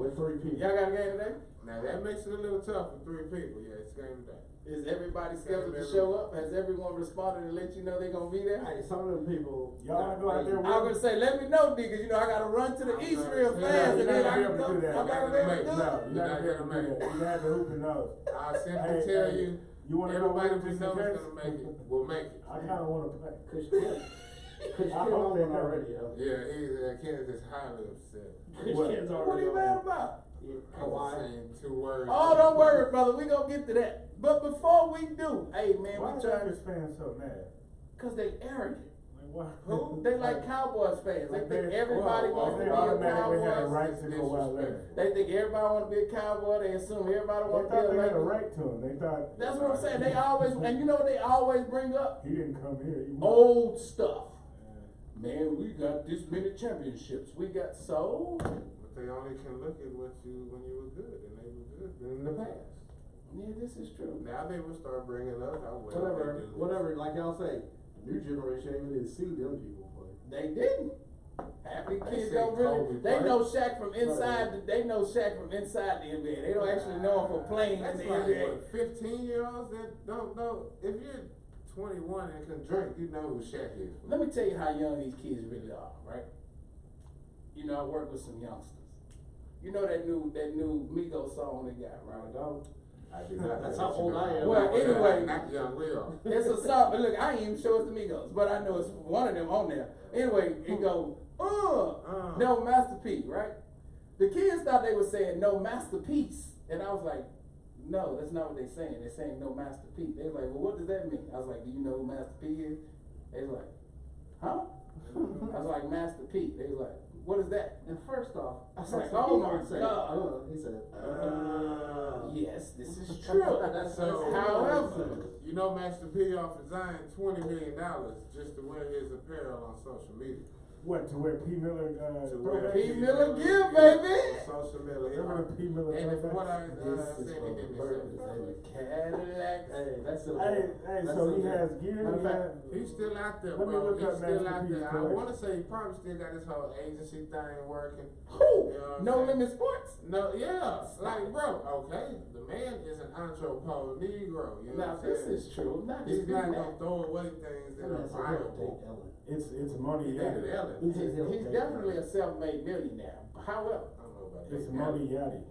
with 3 people. Y'all got a game today? Now that makes it a little tough with 3 people. Yeah, it's game day. Is everybody scheduled to show up? Has everyone responded and let you know they're gonna be there? Hey, some of them people. Y'all wanna go out there with I was gonna say, let me know, D, cause you know I gotta run to the east real fast, and then I can go. I'm not gonna be able to do it. No, you're not gonna make it. You have to hoop and nose. I'll simply tell you, you wanna everybody go who knows gonna make it will make it. I kinda wanna play. Kush on one already, yo. Yeah, Kenneth is highly upset. Kush What are you mad about? I was saying 2 words. Oh, don't worry, brother. We gonna get to that. But before we do, hey man, Why we are trying Lakers fans so mad? cause they arrogant. Like what? Who? They like Cowboys fans. They think everybody wants to They be a automatically have a Cowboy. right to go out there. They think everybody want to be a Cowboy. They assume everybody They want to be thought a they had a Laker. right to him. They thought That's what I'm saying. They always, and you know what they always bring up? he didn't come here. He went. Old stuff. Man, we got this many championships. We got so. But they only can look at what you when you were good, and they were good in the past. Yeah, this is true. Now they will start bringing up how well they do. Whatever, like y'all say, the new generation ain't even see them people play. They didn't. Half these They kids said don't really. Kobe, They right? know Shaq from inside. They know Shaq from inside the NBA. They don't actually know him for playing in That's the like NBA. what, 15-year-olds that don't know. If you're 21 and can drink, you know who Shaq is. Let me tell you how young these kids really are, right? You know, I work with some youngsters. You know that new Migos song they got, right? I don't. I do not. That's how old I am. Well, anyway. Not young, we are. It's a song. Look, I ain't even sure it's the Migos, but I know it's one of them on there. Anyway, it go, no masterpiece, right? The kids thought they were saying no masterpiece, and I was like, no, that's not what they're saying. They're saying no masterpiece. They was like, well, what does that mean? I was like, do you know who Master P is? They was like, huh? I was like, Master P. They was like, what is that? And first off, I was like, oh my said, God. he said, Yes, this is true. So, However, you know, Master P offered Zion $20 million just to wear his apparel on social media. What, to wear P. Miller, To wear P. Miller give, baby. on social media. Remember the P. Miller And from what I This is said, for he didn't birthdays, accept it. Cadillac. hey, that's it. Hey, so he has gear, Matter of he fact, has. He's still out there, Let me bro. look He's up still Master out P's there. I collection. want to say he probably still got his whole agency thing working. Who? You know what I'm No saying? Limit Sports. No, yeah. Like, bro, okay. The man is an anthropo Negro. You know Now what I'm this saying? is true. I'm not He's not disputing gonna that. throw away things that are viable. It's money, He yeah. dated Ellen. He's definitely a self-made millionaire. However, I don't know about It's that. money, yaddy.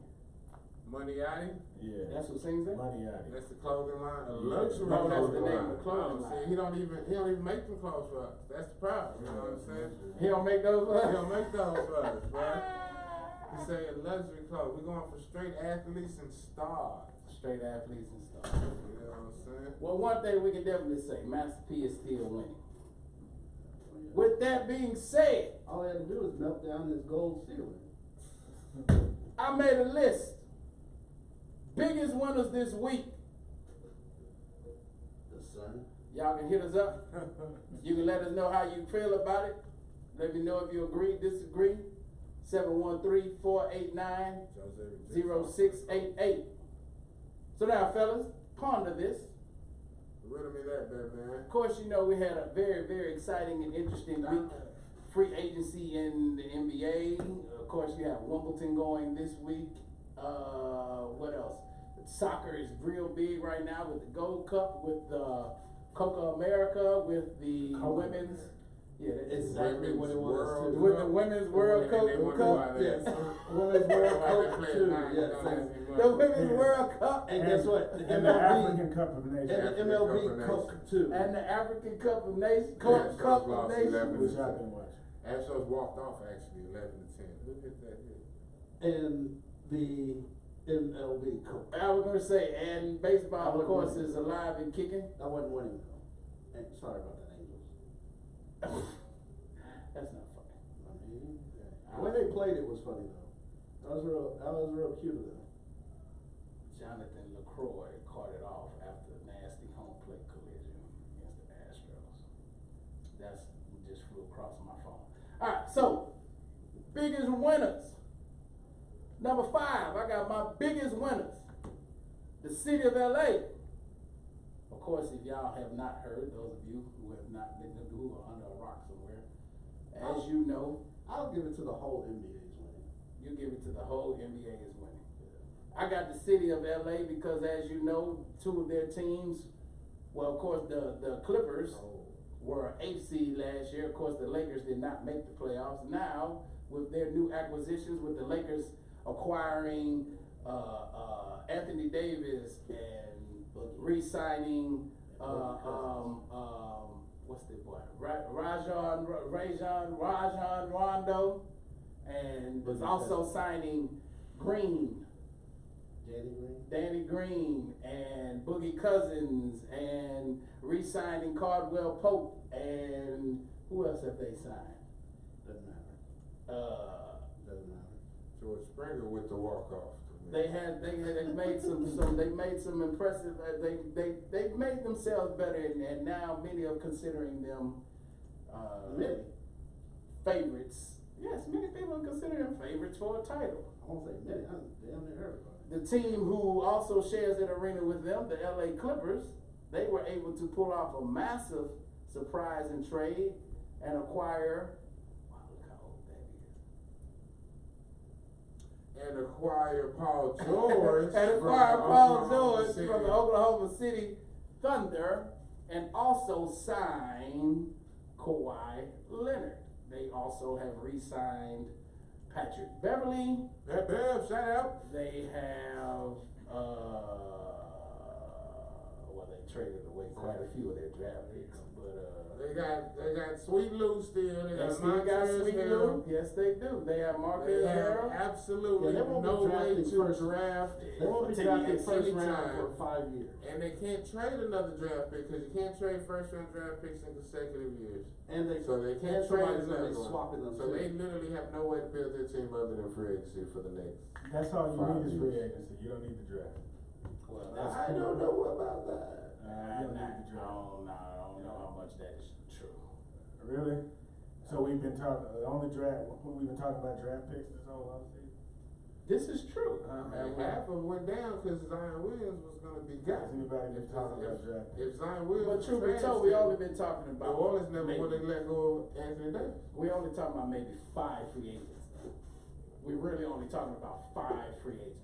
Money Yachty? Yeah. that's who sings that. Money, yaddy. That's the clothing line. A Yeah. luxury No, that's the clothing name line. of the clothing Oh, line. see, he don't even make them clothes for us. That's the problem. You know what I'm saying? He don't make those. He don't make those for us, bro. He say a luxury clothes. We're going for straight athletes and stars. Straight athletes and stuff. You know what I'm saying? Well, one thing we can definitely say, Master P is still winning. With that being said, All I had to do is melt down this gold ceiling. I made a list. Biggest winners this week. The sun. Y'all can hit us up. You can let us know how you feel about it. Let me know if you agree, disagree. 713-489-0688. So now, fellas, ponder this. Riddle me that, man. Of course, you know we had a very, very exciting and interesting week. Free agency in the NBA. Of course, you have Wimbledon going this week. What else? Soccer is real big right now with the Gold Cup, with the Coca America, with the women's. Yeah, that's Exactly what it was. World too. with the Women's World And they Cup. wonder why they- Yes. Women's World why they Cup play too. nine Yes. dollars a month. The Women's Yeah. World Cup And guess what? The And the African MLB Cup of Nations. and the African MLB Cup of Cup Nations. too. and the African Cup of Nations. Yes, Cup lost of Nations. 11. Which I didn't watch. Astros walked off actually 11-10. Look at that hit. And the MLB Cup. I was gonna say, and baseball, I of wouldn't course, win. is alive and kicking. I wasn't winning though. And sorry about that, Angels. That's not funny. I mean, when they played, it was funny though. That was real cute of them. Jonathan LaCroix caught it off after a nasty home plate collision against the Astros. That's just flew across my phone. All right, so biggest winners. Number 5, I got my biggest winners. The city of LA. Of course, if y'all have not heard, those of you who have not been, who are under a rock somewhere, as you know, I'll give it to the whole NBA's winning. You give it to the whole NBA is winning. I got the city of LA because, as you know, two of their teams, well, of course, the Clippers were 8th seed last year. Of course, the Lakers did not make the playoffs. Now, with their new acquisitions, with the Lakers acquiring Anthony Davis and re-signing what's the boy? Rajon Rondo, and was also signing Green. Danny Green and Boogie Cousins, and re-signing Caldwell Pope, and who else have they signed? Doesn't matter. Doesn't matter. George Springer with the walk-off. They made some impressive. They made themselves better, and now many are considering them favorites. Yes, many people are considering them favorites for a title. I won't say many. I damn near everybody. The team who also shares an arena with them, the LA Clippers, they were able to pull off a massive surprise and trade and acquire. Wow, look how old that is. And acquire Paul George. And acquire Paul George from the Oklahoma City Thunder, and also sign Kawhi Leonard. They also have re-signed Patrick Beverly. Bev, shout out. They have, well, they traded away quite a few of their draft picks, but They got Sweet Lou still. They got still got Montrezl Sweet Harrell. Lou. Yes, they do. They have They Marcus have Harrell. absolutely Yeah, they won't be no way drafting to first. draft. They won't be Until you drafting get first any round time. for 5 years. And they can't trade another draft pick because you can't trade first round draft picks in consecutive years. And they So they can't and trade somebody's gonna another be one. swapping them So too. they literally have no way to build their team other than free agency for the next. That's all you 5 need is free years. agency. You don't need the draft. Well, I don't know about that. You don't need the draft. I don't know how much that is true. Really? So we've been talking, we've been talking about draft picks this whole offseason? This is true. And half of them went down because Zion Williams was going to be Has gone. anybody been talking about draft picks? If Zion Williams But was truth be told, transferred, we only been talking New about Orleans never maybe- would have let go of Anthony Davis. We only talking about maybe 5 free agents. We really only talking about 5 free agents.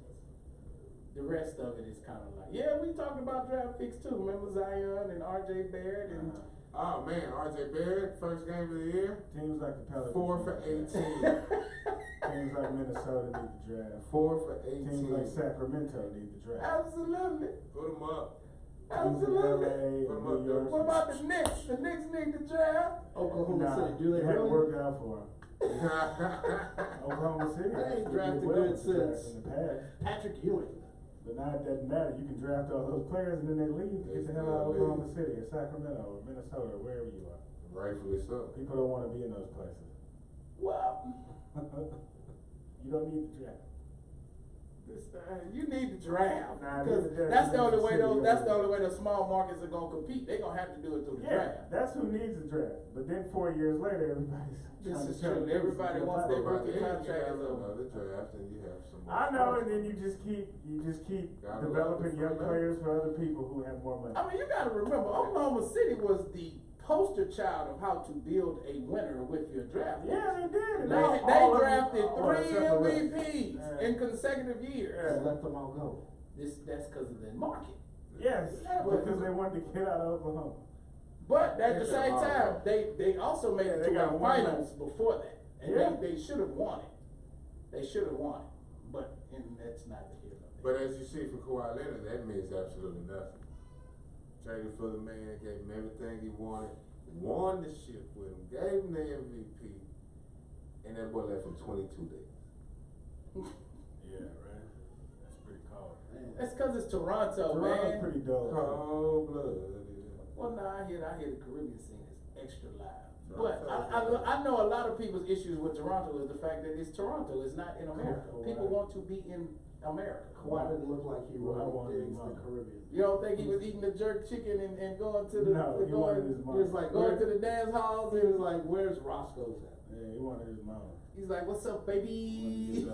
The rest of it is kind of like, yeah, we talking about draft picks too. Remember Zion and RJ Barrett and Oh man, RJ Barrett, first game of the year, Teams like the Pelicans. 4 for need the 18. draft. Teams like Minnesota need the draft. 4 for 18. Teams like Sacramento need the draft. absolutely, Put them up. Teams in absolutely. LA and New York. What about the Knicks? The Knicks need the draft. Oklahoma Nah, City, do they it hadn't really? worked out for them. Oklahoma City They ain't actually drafted did well good with the draft since. in the past. Patrick Ewing. But now it doesn't matter. You can draft all those players and then they leave. Get the hell out of Oklahoma City or Sacramento or Minnesota or wherever you are. Rightfully so. People don't want to be in those places. Well, You don't need the draft. you need the draft Nah, because the draft that's the is only the way. city Those of that's the it. only way the small markets are gonna compete. They're gonna have to do it through the Yeah, draft. that's who needs the draft. But then 4 years later, everybody's This trying is to true. Everybody wants their Right, rookie then you contract have is over. another draft and you have some more. I know, and then you just keep Gotta developing love the young front players for other people who have more money. I mean, you got to remember, Oklahoma City was the poster child of how to build a winner with your draft. Yeah, they did. And They all of them- drafted all 3 except for Russ. MVPs Yeah. in consecutive years. Yeah. Let them all go. That's because of the market. Yes, Yeah, but- because they wanted to get out of Oklahoma. But at the Yeah, same all time, right. they also made Yeah, it they to got the one finals before that, and Yeah. they should have won it. They should have won it, but and that's not the here. But as you see for Kawhi Leonard, that means absolutely nothing. Traded for the man, gave him everything he wanted, won the ship with him, gave him the MVP, and that boy left in 22 days. Yeah, right. That's pretty cold. Man. That's because it's Toronto, Toronto's man. pretty dull. Cold blood. Well, no, I hear the Caribbean scene is extra live. Toronto. But I know a lot of people's issues with Toronto is the fact that it's Toronto, it's not in America. Cool. People want to be in America. Kawhi didn't look like he Well, I wanted really his digs the mama. Caribbean. You don't think he was eating the jerk chicken and going to the No, he wanted his He mom. was like, going to where, the dance halls he and was like, where's Roscoe's at? Yeah, he wanted his mama. he's like, "What's up, baby?"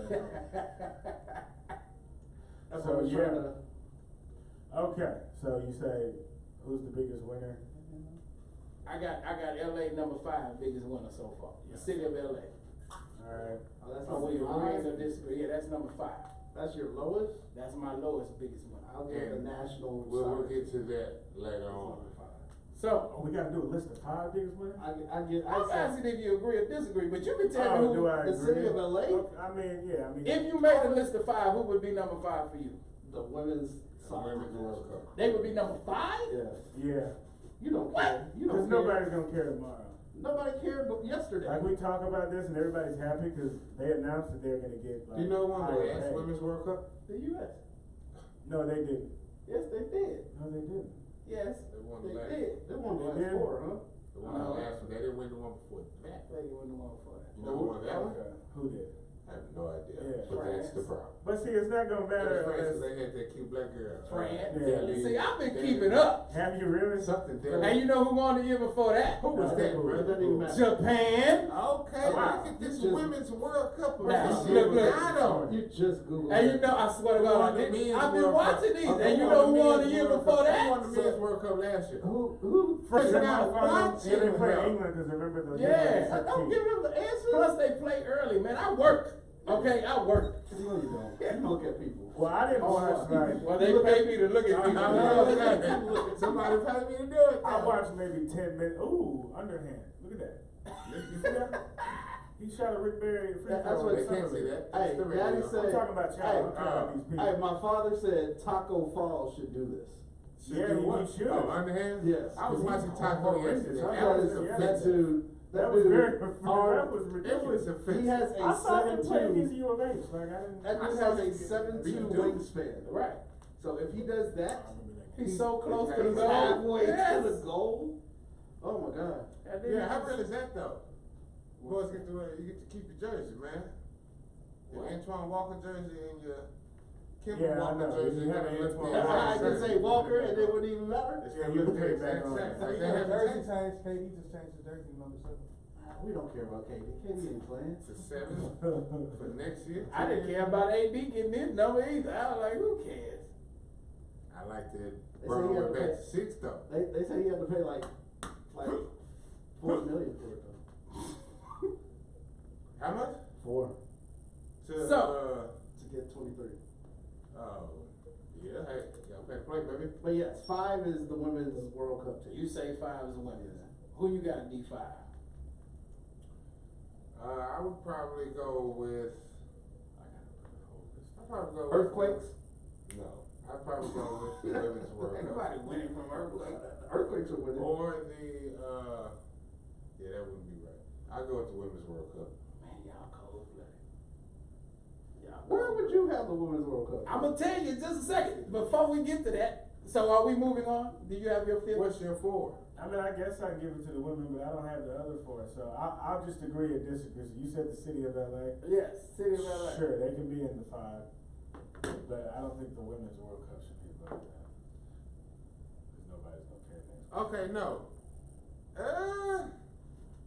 That's So, what I'm yeah. trying to. Okay, so you say, who's the biggest winner? I got LA number 5 biggest winner so far. The city of LA. Alright. Oh, that's Are we number agreeing or five? disagree? Yeah, that's number 5. That's your lowest? That's my lowest, biggest one. I'll give the And national. We'll soccer. get to that later That's on. number 5. So, Oh, we gotta do a list of 5 biggest winners? I'm asking if you agree or disagree, but you can tell me Oh, do who, I the agree? city of LA? Okay, I mean, yeah, I mean. if you made a list of 5, who would be number 5 for you? The women's soccer. Women's World Cup. They would be number 5? Yeah. Yeah, You don't What? care. You cause don't care. nobody's gonna care tomorrow. Nobody cared but yesterday. Like, we talk about this and everybody's happy cause they announced that they're gonna get like. You know one higher the pay. Women's World Cup? The U.S. No, they didn't. Yes, they did. No, they didn't. Yes, They won they the last. did. They won the They last did? 4, huh? The one the last one. They didn't win the one before that. They won the one before that. You know who won that one? Okay, who did? I have no idea. Yeah. But that's the France. problem. But see, it's not gonna matter France, unless, they had that cute black girl. France. Yeah. See, I've been keeping up. have you really? Something And there. you know who won the year before that? Who was that, It doesn't bro? even matter. Japan. Okay, Wow. look at this Just- Women's World Cup. Now, This look, shit look. got 'em. You just Googled And it. you know, I swear to God, Who won the I've Men's been World watching Cup? these. Okay, And you know who won the Men's year World before Cup. Who that? won the Men's World Cup last year? Who? First Yeah, round, yeah, they play bro. England because remember the. Yeah. Don't give them the answer. Plus, they play early, man. I work. Okay, I work. No, you don't. You look at people. Well, I didn't watch like. Well, they pay me to look at people. Okay. Somebody paid me to do it. I watched maybe 10 minutes. Ooh, underhand. Look at that. You see that? He shot a Rick Barry free That's throw. what They it can't sounds see like. that. Hey, It's the Daddy radio. said. I'm talking about y'all. I'm talking about these people. Hey, my father said Taco Falls should do this. Should Yeah, do he what? should. Oh, underhand? Yes. I was watching He's Taco horrendous. yesterday. I That thought was it was- offensive. That dude. That was very. That That was It ridiculous. was offensive. He has I thought a they played against 7'2". U of H. Like I didn't. That I dude saw has a him 7'2" beat dude. wingspan. Right. So if he does that, He's so close to the he's goal. halfway Yes. to the goal. Oh my God. And then Yeah, how he's- real is that though? Boys get to you get to keep your jersey, man. Your What? Antoine Walker jersey and your Kemba Yeah, I Walker know. jersey. You You have gotta an look Antoine the That's why I exact can same. say Walker and it wouldn't even matter. It's Yeah, gonna you look can the put it back exact on. same. Like He they have jersey the change. KD just changed his jersey number 7. We don't care about KD. KD ain't playing. It's a 7 for next year. I didn't care about AD getting his number either. I was like, who cares? I like that. They Bro, say he went had to back to pay- 6 though. They say he had to pay like $4 million for it though. How much? 4 To So- to get 23. oh yeah, hey, y'all better play, baby. But yes, 5 is the women's World Cup team. You say 5 is a winner then. Who you got at D5? I would probably go with. I'd probably go with. Earthquakes. No, I'd probably go with the Women's World Ain't Cup. nobody winning from earthquake. Earthquakes are winning. Or the, yeah, that wouldn't be right. I'd go with the Women's World Cup. Man, y'all cold blooded. Y'all Where would you have the women's World Cup? I'm gonna tell you in just a second. Before we get to that, so are we moving on? Do you have your fifth? What's your 4? I mean, I guess I give it to the women, but I don't have the other 4. So I'll just agree or disagree. So you said the city of LA. Yes, City of LA. Sure, they can be in the 5. But I don't think the women's World Cup should be above that. Because nobody's going to care next. Okay, no.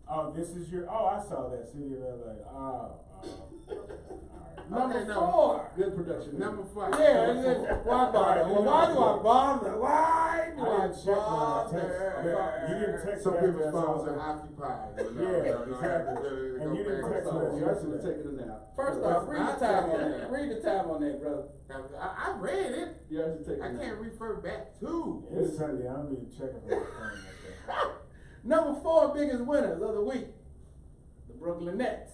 Oh, this is your. Oh, I saw that city of LA. Oh, okay. All right. Number no. 4. Good production. Number 5. Yeah, and then, why bother? Well, why do I bother? Why do I I didn't check when I text. bother? You didn't text Some back people's there, so I phones was are like- occupied. Yeah, exactly. And you didn't text So, us you actually yesterday. taking it now. First off, read the time on that. Read the time on that, brother. I read it. You actually taking I it can't now. refer back to. Yeah, it's Sunday. I'll be checking for my phone like that. Number 4 biggest winners of the week, the Brooklyn Nets.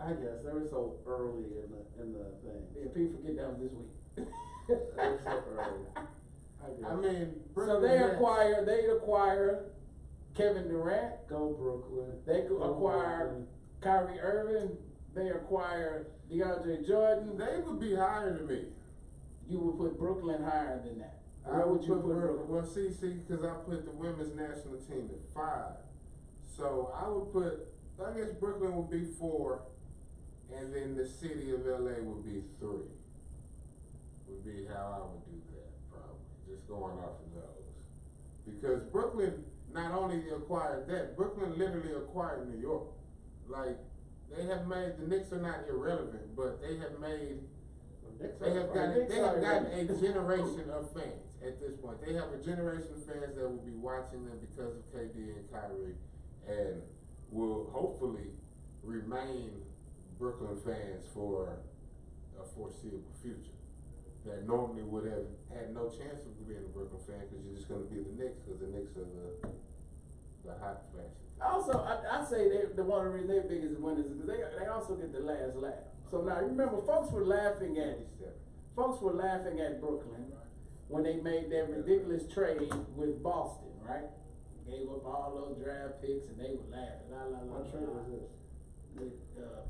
I guess they were so early in the thing. Yeah, people forget that was this week. They were so early. I guess. I mean, So they acquire Kevin Durant. Go Brooklyn. They Go acquire Brooklyn. Kyrie Irving. They acquire DeAndre Jordan. They would be higher than me. You would put Brooklyn higher than that. I Where would would you put put Brooklyn? Well, see, because I put the women's national team at 5. So I would put, I guess Brooklyn would be 4, and then the city of LA would be 3. Would be how I would do that, probably. Just going off of those. Because Brooklyn not only acquired that, Brooklyn literally acquired New York. Like, they have made, the Knicks are not irrelevant, but they have made, they have gotten a generation of fans at this point. They have a generation of fans that will be watching them because of KD and Kyrie, and will hopefully remain Brooklyn fans for a foreseeable future. That normally would have had no chance of being a Brooklyn fan because you're just going to be the Knicks because the Knicks are the hot fashion. Also, I say the one of the reasons they're biggest winners is because they also get the last laugh. So now remember, folks were laughing at Brooklyn when they made that ridiculous trade with Boston, right? Gave up all those draft picks and they were laughing. What trade was this? With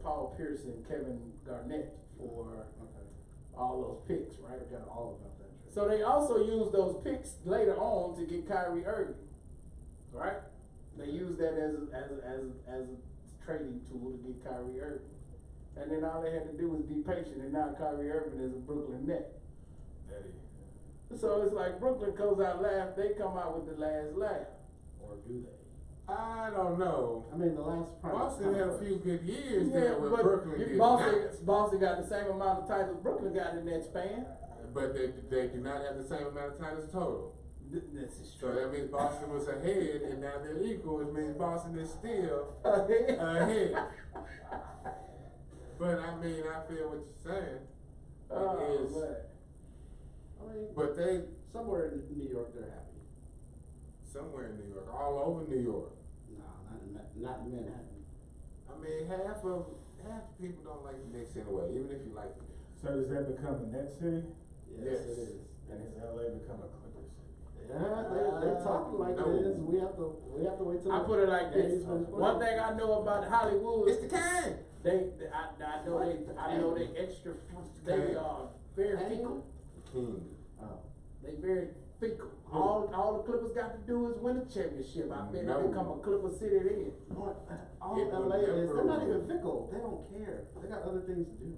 Paul Pierce and Kevin Garnett for Okay. all those picks, right? I forgot all about that trade. So they also used those picks later on to get Kyrie Irving, right? They used that as a trading tool to get Kyrie Irving. And then all they had to do was be patient, and now Kyrie Irving is a Brooklyn Net. So it's like Brooklyn goes out laugh, they come out with the last laugh. Or do they? I don't know. I mean, the last prime. Boston had a few good years Yeah, there with but Brooklyn did Boston got the same amount of titles Brooklyn got in that span. but they do not have the same amount of titles total. This is So true. that means Boston was ahead, and now they're equal, which means Boston is still Ahead. ahead. But I mean, I feel what you're saying. Oh, It is, man. I mean, but they somewhere in New York, they're happy. somewhere in New York, all over New York. No, not in Manhattan. I mean, half the people don't like the Knicks anyway, even if you like them. So does that become a net city? Yes. it is. And does LA become a Clipper city? Yeah, they're talking like No. it is. We have to wait till. I put it like this. Days been One played. thing I know about Hollywood, It's the kind. I know they extra, they are very fecal. Oh. They very fecal. All the Clippers got to do is win a championship. I bet No. they become a Clipper city then. All It will LA is, they're not never- even fickle. They don't care. They got other things to do.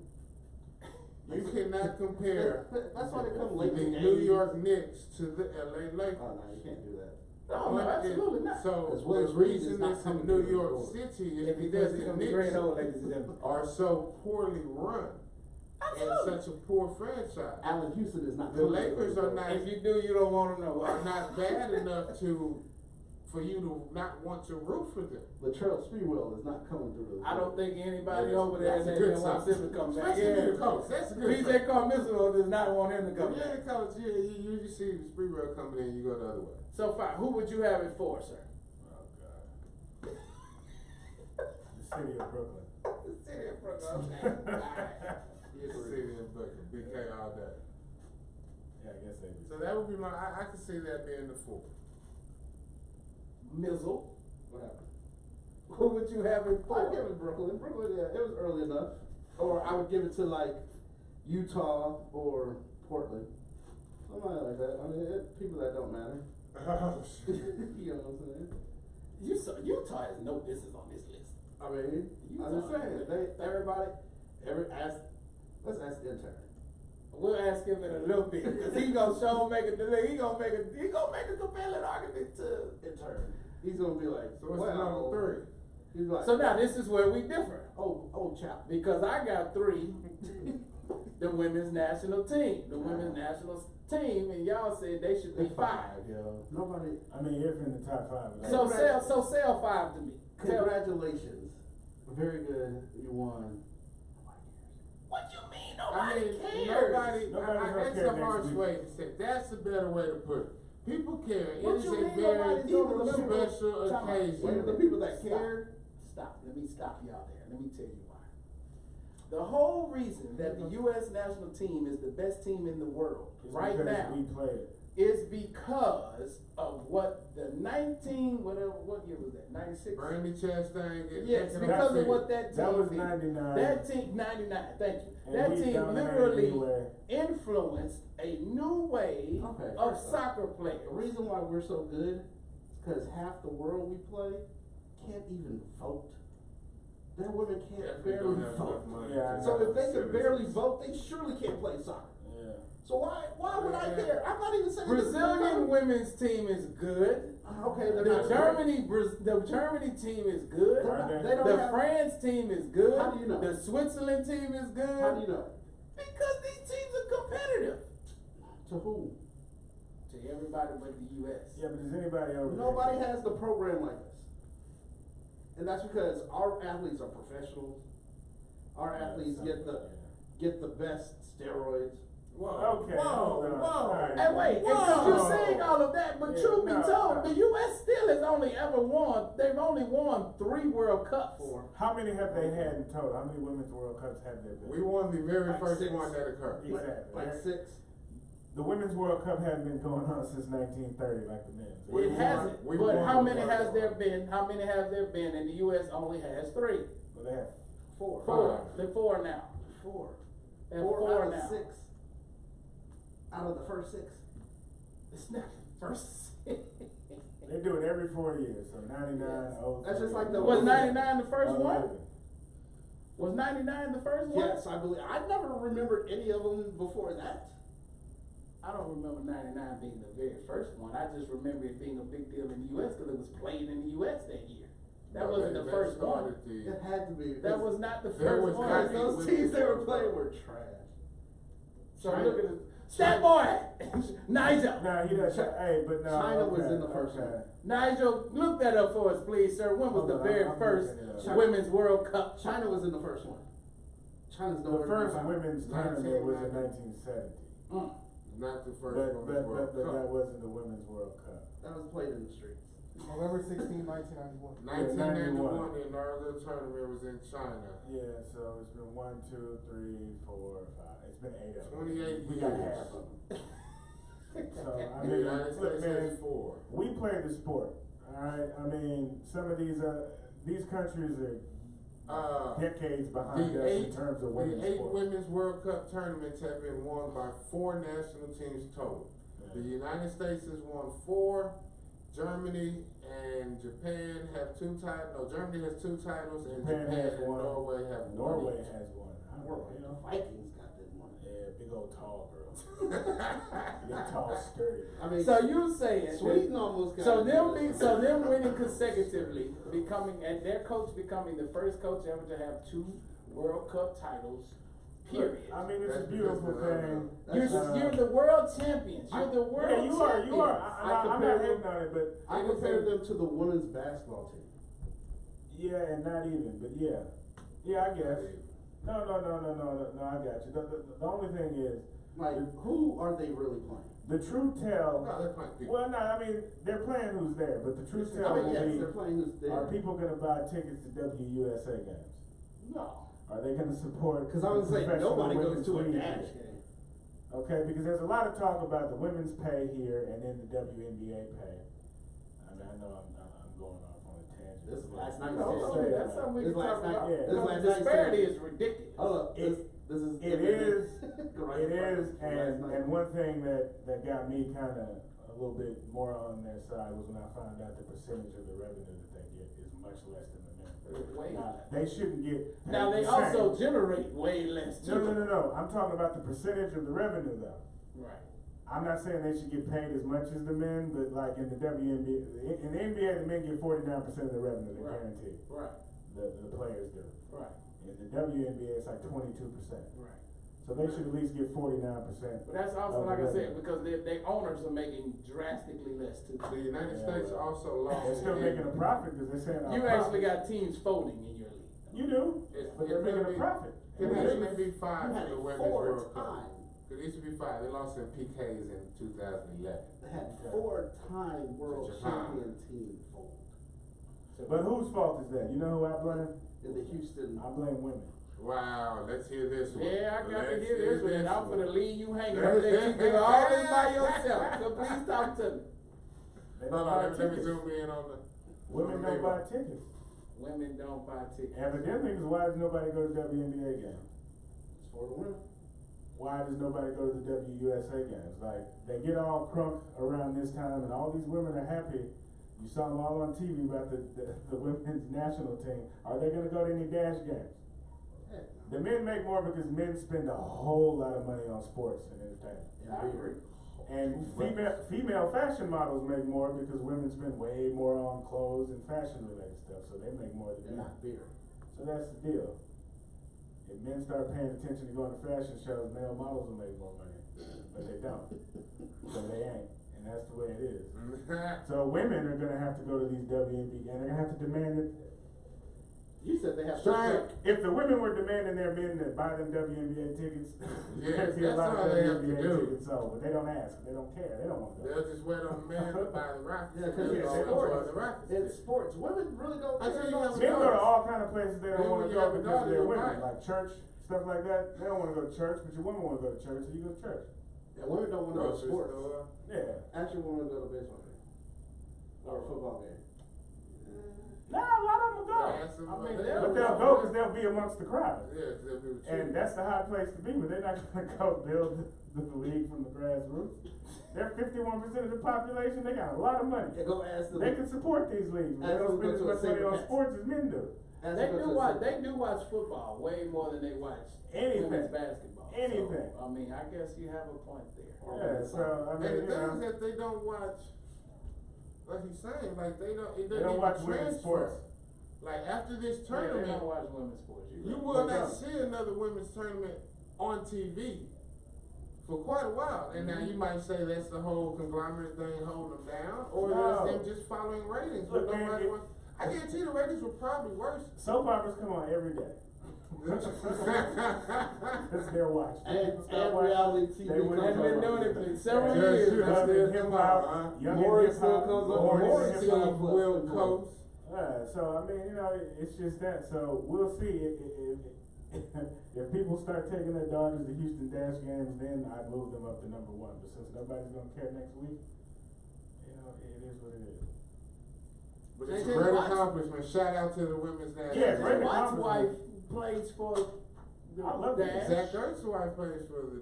You cannot compare That's why they come the late. to New games. York Knicks to the LA Lakers. Oh, no, you can't do that. No, absolutely not. So Because the Willis Reed reason is not it's in coming New to the York door. City is If he because does, he's the gonna be great Knicks old, ladies and gentlemen. are so poorly run and Absolutely. such a poor franchise. Allen Houston is not. The coming to Lakers door. are not- If you do, you don't want to know. Are not bad enough for you to not want to root for them. Latrell Sprewell is not coming through. I don't think anybody That's- over there that's a that good wants sign. him to come back. Especially the coach. That's a good PJ sign. Carmichael does not want him to If come you're back. the coach, you see Sprewell coming in, you go the other way. So fine, who would you have it for, sir? Oh, God. The city of Brooklyn. City of Brooklyn, okay. Alright. Yes, city in Brooklyn, BK all day. Yeah, I guess they do. So that would be I could see that being the four. Mizzle, What happened? who would you have it I'd give for? it Brooklyn. Brooklyn, yeah, it was early enough. Or I would give it to like Utah or Portland. Somebody like that. I mean, people that don't matter. Oh, shit. You know what I'm saying? Utah has no business on this list. I mean, I'm just saying. Let's ask the intern. We'll ask him in a little bit, cause he gonna show make a compelling argument to. Intern. He's gonna be like, So what's well, number He's like, So now this is where we differ, old chap. because I got 3, the women's national team, and y'all said they should be 5. yo. Nobody. I mean, if in the top 5. So sell 5 to me. Congratulations. Very good. You won. What you mean I nobody mean, cares? Nobody's gonna that's care a harsh next week. way to say it. That's a better way to put it. People care. What It is you a mean very nobody's gonna remember? special Time out. occasion. Where are the people that cared? Stop. Let me stop y'all there. Let me tell you why. The whole reason that the U.S. national team is the best team in the world It's right because now we play it. is because of what the what year was that? 96? Brandy Chastain gets Yes, taken because off of the what that team That was did. 99. That team, 99, thank you. And That we team dominated literally anyway. influenced a new wave Okay, of first off, soccer players. The reason why we're so good is because half the world we play can't even vote. Their women can't Definitely barely don't have vote. enough money Yeah, to So have if they can facilities. barely vote, they surely can't play soccer. Yeah. So why would I Yeah. care? I'm not even saying this is Brazilian good. women's team is good. Okay, they're The not the Germany team is good. They're not- They they don't The have- France team is good. How do you know? The Switzerland team is good. How do you know? Because these teams are competitive. To who? To everybody but the U.S. Yeah, but does anybody over Nobody has the program like us. And that's because our athletes are professionals. Our athletes get the best steroids. Whoa, Okay, whoa, hold on. whoa. Alright. And wait, because you're saying all of that, but Yeah, truth be no, told, no. the U.S. still has only ever won, they've only won 3 World Cups. How many have they had in total? How many women's World Cups have there been? We won the very Like first 6. one that occurred. Exactly. Like 6. The Women's World Cup hadn't been going on since 1930 like the men's. We It won- hasn't, we but won how the many World has Cup. there been, and the U.S. only has 3. Well, they have 4. 4, they're 4 now. 4. They're 4 4 out of now. 6. Out of the first 6. It's not the first. they do it every 4 years, so 99, Yes. 03. That's just like the- Was 99 the first one? 11. Was 99 the first one? Yes, I believe. I never remembered any of them before that. I don't remember 99 being the very first one. I just remember it being a big deal in the U.S. because it was played in the U.S. that year. That wasn't the first one. It had to be. That was not the There first was one. kind Because those teams they were playing were trash. So China- look at it. Stat boy! Nigel! Nah, he doesn't. Hey, but no. China was okay, in the first okay. one. Nigel, look that up for us, please, sir. When was Hold the on, very I'm first looking it up. China- Women's World Cup? China was in the first one. China's The nowhere first to be found. women's tournament was in 1970. Mm. Not the first But, Women's World that Cup. wasn't the Women's World Cup. That was played in the streets. November 16, 1991. 1991, the inaugural tournament was in China. Yeah, so it's been 1, 2, 3, 4, 5. It's been 8 of them. 28 We got years. half of them. So, I The mean, United look, States man, has 4. we play the sport, alright? I mean, some of these countries are decades behind us in terms of women's The 8 sports. Women's World Cup tournaments have been won by 4 national teams total. The United States has won 4. Germany and Japan have 2 titles. No, Germany has 2 titles, and Japan Japan has and one. Norway have 1. Norway has one. I don't know, The you know? Vikings got that one. Yeah, big old tall girls. Big tall, sturdy. I mean, So you saying that- Sweden almost got so it. them winning consecutively, and their coach becoming the first coach ever to have 2 World Cup titles. Period. I mean, it's a That's beautiful because thing. You're the world champions. You're the world Yeah, you are. champions. You are. I I'm compare not them- hating on it, but I compared them to the women's basketball team. yeah, and not even. But yeah, I guess. No, I got you. The only thing is, Like, who are they really playing? the true tell. No, they're playing people. Well, no, I mean they're playing who's there, but the true I tell mean, will yes, be: they're playing who's there. are people going to buy tickets to WUSA games? No. Are they going to support? Because I would say professional nobody goes women's to a league? Dash game. Okay, because there's a lot of talk about the women's pay here and then the WNBA pay. I mean, I know I'm going off on a tangent. This is but- last night. No, Say that's that. something we This can last talk night- about. yeah. this The last night's disparity game. is ridiculous. Hold up, this is. It is, Right it in front is, of us last night. and one thing that got me kind of a little bit more on their side was when I found out the percentage of the revenue that they get is much less than the men. Way Now, less. they shouldn't get. Now they paid the also same. generate way less too. No. I'm talking about the percentage of the revenue though. Right. I'm not saying they should get paid as much as the men, but like in the WNBA, in the NBA, the men get 49% of the revenue, they're Right. guaranteed. Right. The players do. Right. In the WNBA, it's like 22%. Right. So they should at least get 49%. But that's also, of like the I said, revenue. because their owners are making drastically less too. The United Yeah, States well, also lost. They're still making a profit because they're saying our You profit. actually got teams folding in your league. You do, but they're making a profit. It You used had to be 5 You for had the it Women's 4 World Cup. times. It used to be 5. They lost in PKs in 2011. They had 4-time world To Japan. champion team fold But whose fault is that? You know who I blame? in the Houston. I blame women. Wow, let's hear this one. Yeah, I got to Let's hear this one. And I'm one. gonna leave you hanging. I'm gonna let you do all this by yourself. So please talk to me. They No, don't no, buy let me tickets. zoom in on the. Women don't buy tickets. Women don't buy tickets. Evidently, because why does nobody go to WNBA games? It's for the women. Why does nobody go to the WUSA games? Like, they get all crunk around this time and all these women are happy. You saw them all on TV about the women's national team. Are they gonna go to any Dash games? Heck The men make more because men spend a whole lot of money on sports and entertainment. no. I agree. And female fashion models make more because women spend way more on clothes and fashion related stuff, so they make more than And men. not beer. So that's the deal. If men start paying attention to going to fashion shows, male models will make more money, but they don't. So they ain't, and that's the way it is. So women are gonna have to go to these WNBA, and they're gonna have to demand it You said they have Strike. If the women were demanding their men to buy them WNBA tickets, Yeah, there'd be a that's lot all of they have to WNBA do. tickets sold, but they don't ask, they don't care, they don't want to go. They'll just wait on the man to buy the Rockets. Yeah, 'cause They'll it's go sports. enjoy the Rockets. In sports, women really don't I tell care you, about I'm Men go to sports. all kind of places they Then don't want when to you go have a because daughter, they're you're women, right. like church, stuff like that, they don't want to go to church, but your women want to go to church, so you go to church. Yeah, women don't want to go to Grocery sports. store. Yeah. Actually, women go to baseball game or a football game. Nah, a lot of them will go. Yeah, some- I mean, But they'll go because they'll be amongst the crowd. Yeah, 'cause they'll be with you. And that's the high place to be, but they're not gonna go build the league from the grassroots. They're 51% of the population, they got a lot of money. Yeah, go ask them. They can support these leagues, but they Ask don't them to spend as go to a much money on Sabercats. sports as men do. ask They them to do go watch. to- They do watch football way more than they watch Anything. women's basketball. Anything. So, I mean, I guess you have a point there. Yeah, so, I And mean, the you thing is know, that they don't watch, like he's saying, like they don't, it they doesn't don't even watch women's transfer. sports. Like after this Yeah, they tournament, don't watch women's sports. you right. will They not don't. see another women's tournament on TV for quite a while. And now you might say that's the whole conglomerate thing holding them down, or No. that's them just following ratings. Look, But man, nobody it- wants. I guarantee the ratings were probably worse. Soap operas come on every day. Because they're watched. and reality TV They wouldn't They've been come doing on. it for several Yeah, years. shoot, That's that's still it. Hip Come hop, on, young Maury hip still hop, comes on. Maury Maury hip still hop. comes Will on. Coast. So I mean, you know, it's just that. So we'll see if people start taking their daughters to Houston Dash games, then I'd move them up to number one. But since nobody's gonna care next week, you know, it is what it is. But it's a JJ great Watt's- accomplishment. Shout out to the women's national Yeah, team. great Watt's wife accomplishment. plays for the I love that. Dash. Zach Ertz's wife plays for the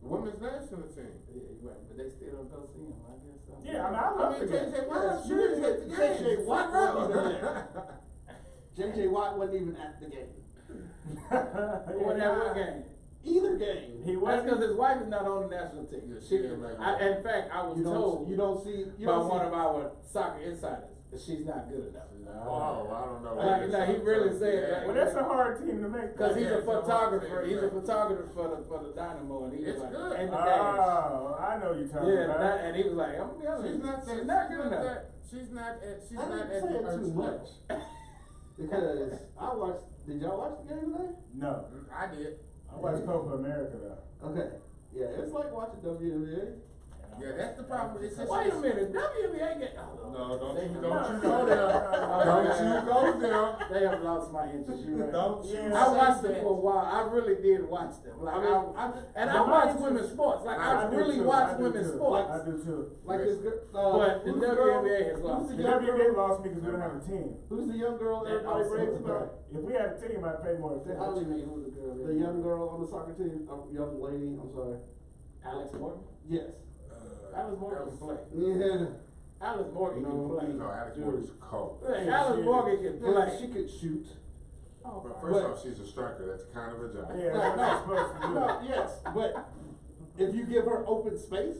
women's national team. Yeah, right, but they still don't go see him. I guess. Yeah, I mean, I love the game. JJ Watt, Yeah, sure is at the game. JJ Watt Front wasn't row. even JJ Watt wasn't even at the game. Whatever game. Either game. He That's wasn't. because his wife is not on the national team. Yeah, She, she didn't make I, it. in fact, I was You told don't see you by don't one see, of our soccer insiders that she's not good enough. Oh, I don't know. Like, he really said that. Well, that's a hard team to make. Because he's Yeah, a photographer. so He's a exactly. photographer for the Dynamo, and he was It's like, good. and the Dash. Oh, I know you're talking Yeah, about. and he was like, I'm gonna be honest, She's not she's that. not good enough. She's not at. She's I not didn't at say the it too Ertz much. level. Because I watched did y'all watch the game today? No, I did. I watched Copa America though. Okay. Yeah, it's like watching WNBA. Yeah, that's the problem. It's just. Wait a minute, WNBA get. No, don't They- you no, go no, there. no. Don't you go there. They have lost my interest. You right. Don't you Yeah. I watched say them that. for a while. I really did watch them. Like, and I But watch mine women's too. sports. Like I I do really too, watch I do women's too. sports. I do too. Like this girl, But the who's girl- WNBA has lost. who's The the young WNBA girl? lost me because we don't have a team. Who's the young girl That everybody also raves was about? If we had a team, I'd pay more I attention. don't even know who the girl is. The young girl on the soccer team, young lady, I'm sorry. Alex Morgan. Yes. Alex Morgan can play. Yeah. Alex Morgan can No, play. No, Alex Morgan's cold. Hey, Alex Morgan can Yeah, play. she could shoot. Oh, But fine. first off, she's a striker. That's kind of a job. Yeah, that's what I'm supposed to do. No, yes, but if you give her open space,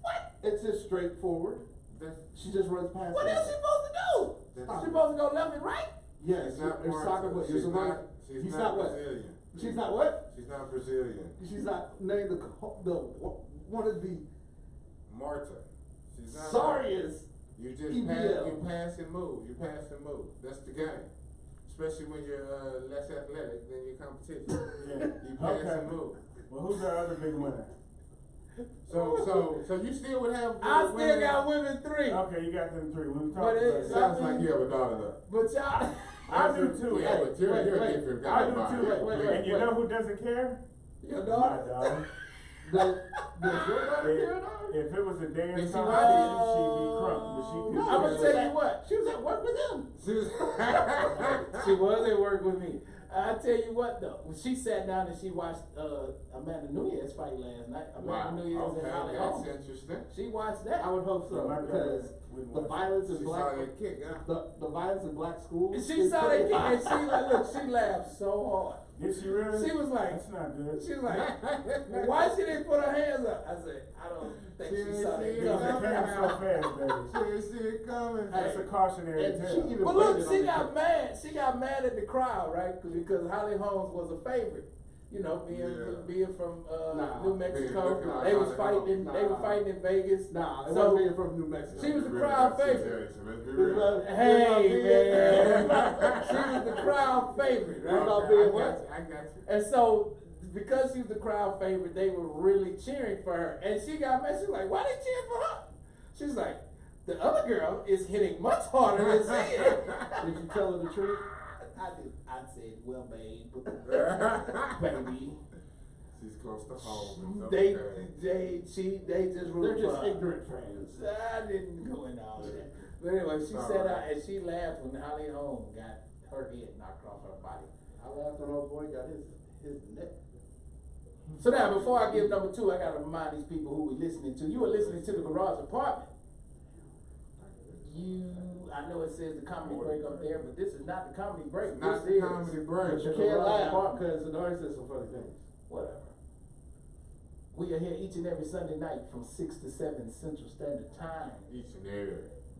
what? It's just straightforward. That's, She just runs past. What it. else she supposed to do? that's She supposed to go left and right? Yes, She's not you're Marta. soccer, but you're She's supposed. not. She's He's not not what? Brazilian. She's not what? She's not Brazilian. She's not named the one of the Marta. She's not. sorriest. You just EPL. you pass and move. You pass and move. That's the game. Especially when you're less athletic than your competition. Yeah. You pass Okay. and move. Well, who's our other big winner? So you still would have. I still women- got women three. Okay, you got them three. We But talked it- about that. Sounds like you have a daughter though. But y'all, I do too. Yeah, but you're a wait, different guy. I do too. wait, And you know who doesn't care? your My daughter. daughter. Does your daughter If, care though? if it was a Is dance she competition, right? she'd be crunk, but she could. I'm gonna she was tell you at- what. She was at work with him. She was at work with me. I tell you what though, when she sat down and she watched Amanda Nunes fight last night. Wow. Amanda Nunes Okay, and Holly that's Holm. interesting. She watched that. I would hope so My because daughter wouldn't the watch violence in She black saw that kick, huh? the violence in black schools. And she is saw that pretty kick high. and she like, look, she laughed so hard. Did she really? She was like, That's not good. she was like, why she didn't put her hands up? I said, I don't think She she didn't saw see that it Because coming. it came so fast, baby. She didn't see it coming. That's a cautionary And she tale. even But look, waited she on got the- mad. She got mad at the crowd, right? Because Holly Holmes was a favorite. you know, Yeah. being from Nah. New Mexico. Looking like They was Hollywood. fighting in they were Nah. fighting in Vegas. Nah, it So- wasn't being from New Mexico. She was the Really, crowd that's favorite. Jackson, let's be It's real. about- Hey it's man, about she was the crowd favorite, It's right? about Okay, being I what? got you, I got you. And so, because she was the crowd favorite, they were really cheering for her. And she got mad. She was like, why they cheering for her? She's like, the other girl is hitting much harder than she is. Did you tell her the truth? I said, well, babe, baby. She's close to home. It's They okay. just They're rooted just for her. ignorant fans. I didn't go into all of that. But anyway, she It's sat all out right. and she laughed when Holly Holm got her head knocked off her body. I laughed when old boy got his neck. So now, before I give number two, I gotta remind these people who we listening to. You are listening to the Garage Apartment. I know it says the comedy break up there, but this is not the comedy break. It's not This the is comedy But break. you can't laugh because Denari said some funny things. whatever. We are here each and every Sunday night from 6 to 7 Central Standard Time. Each and every.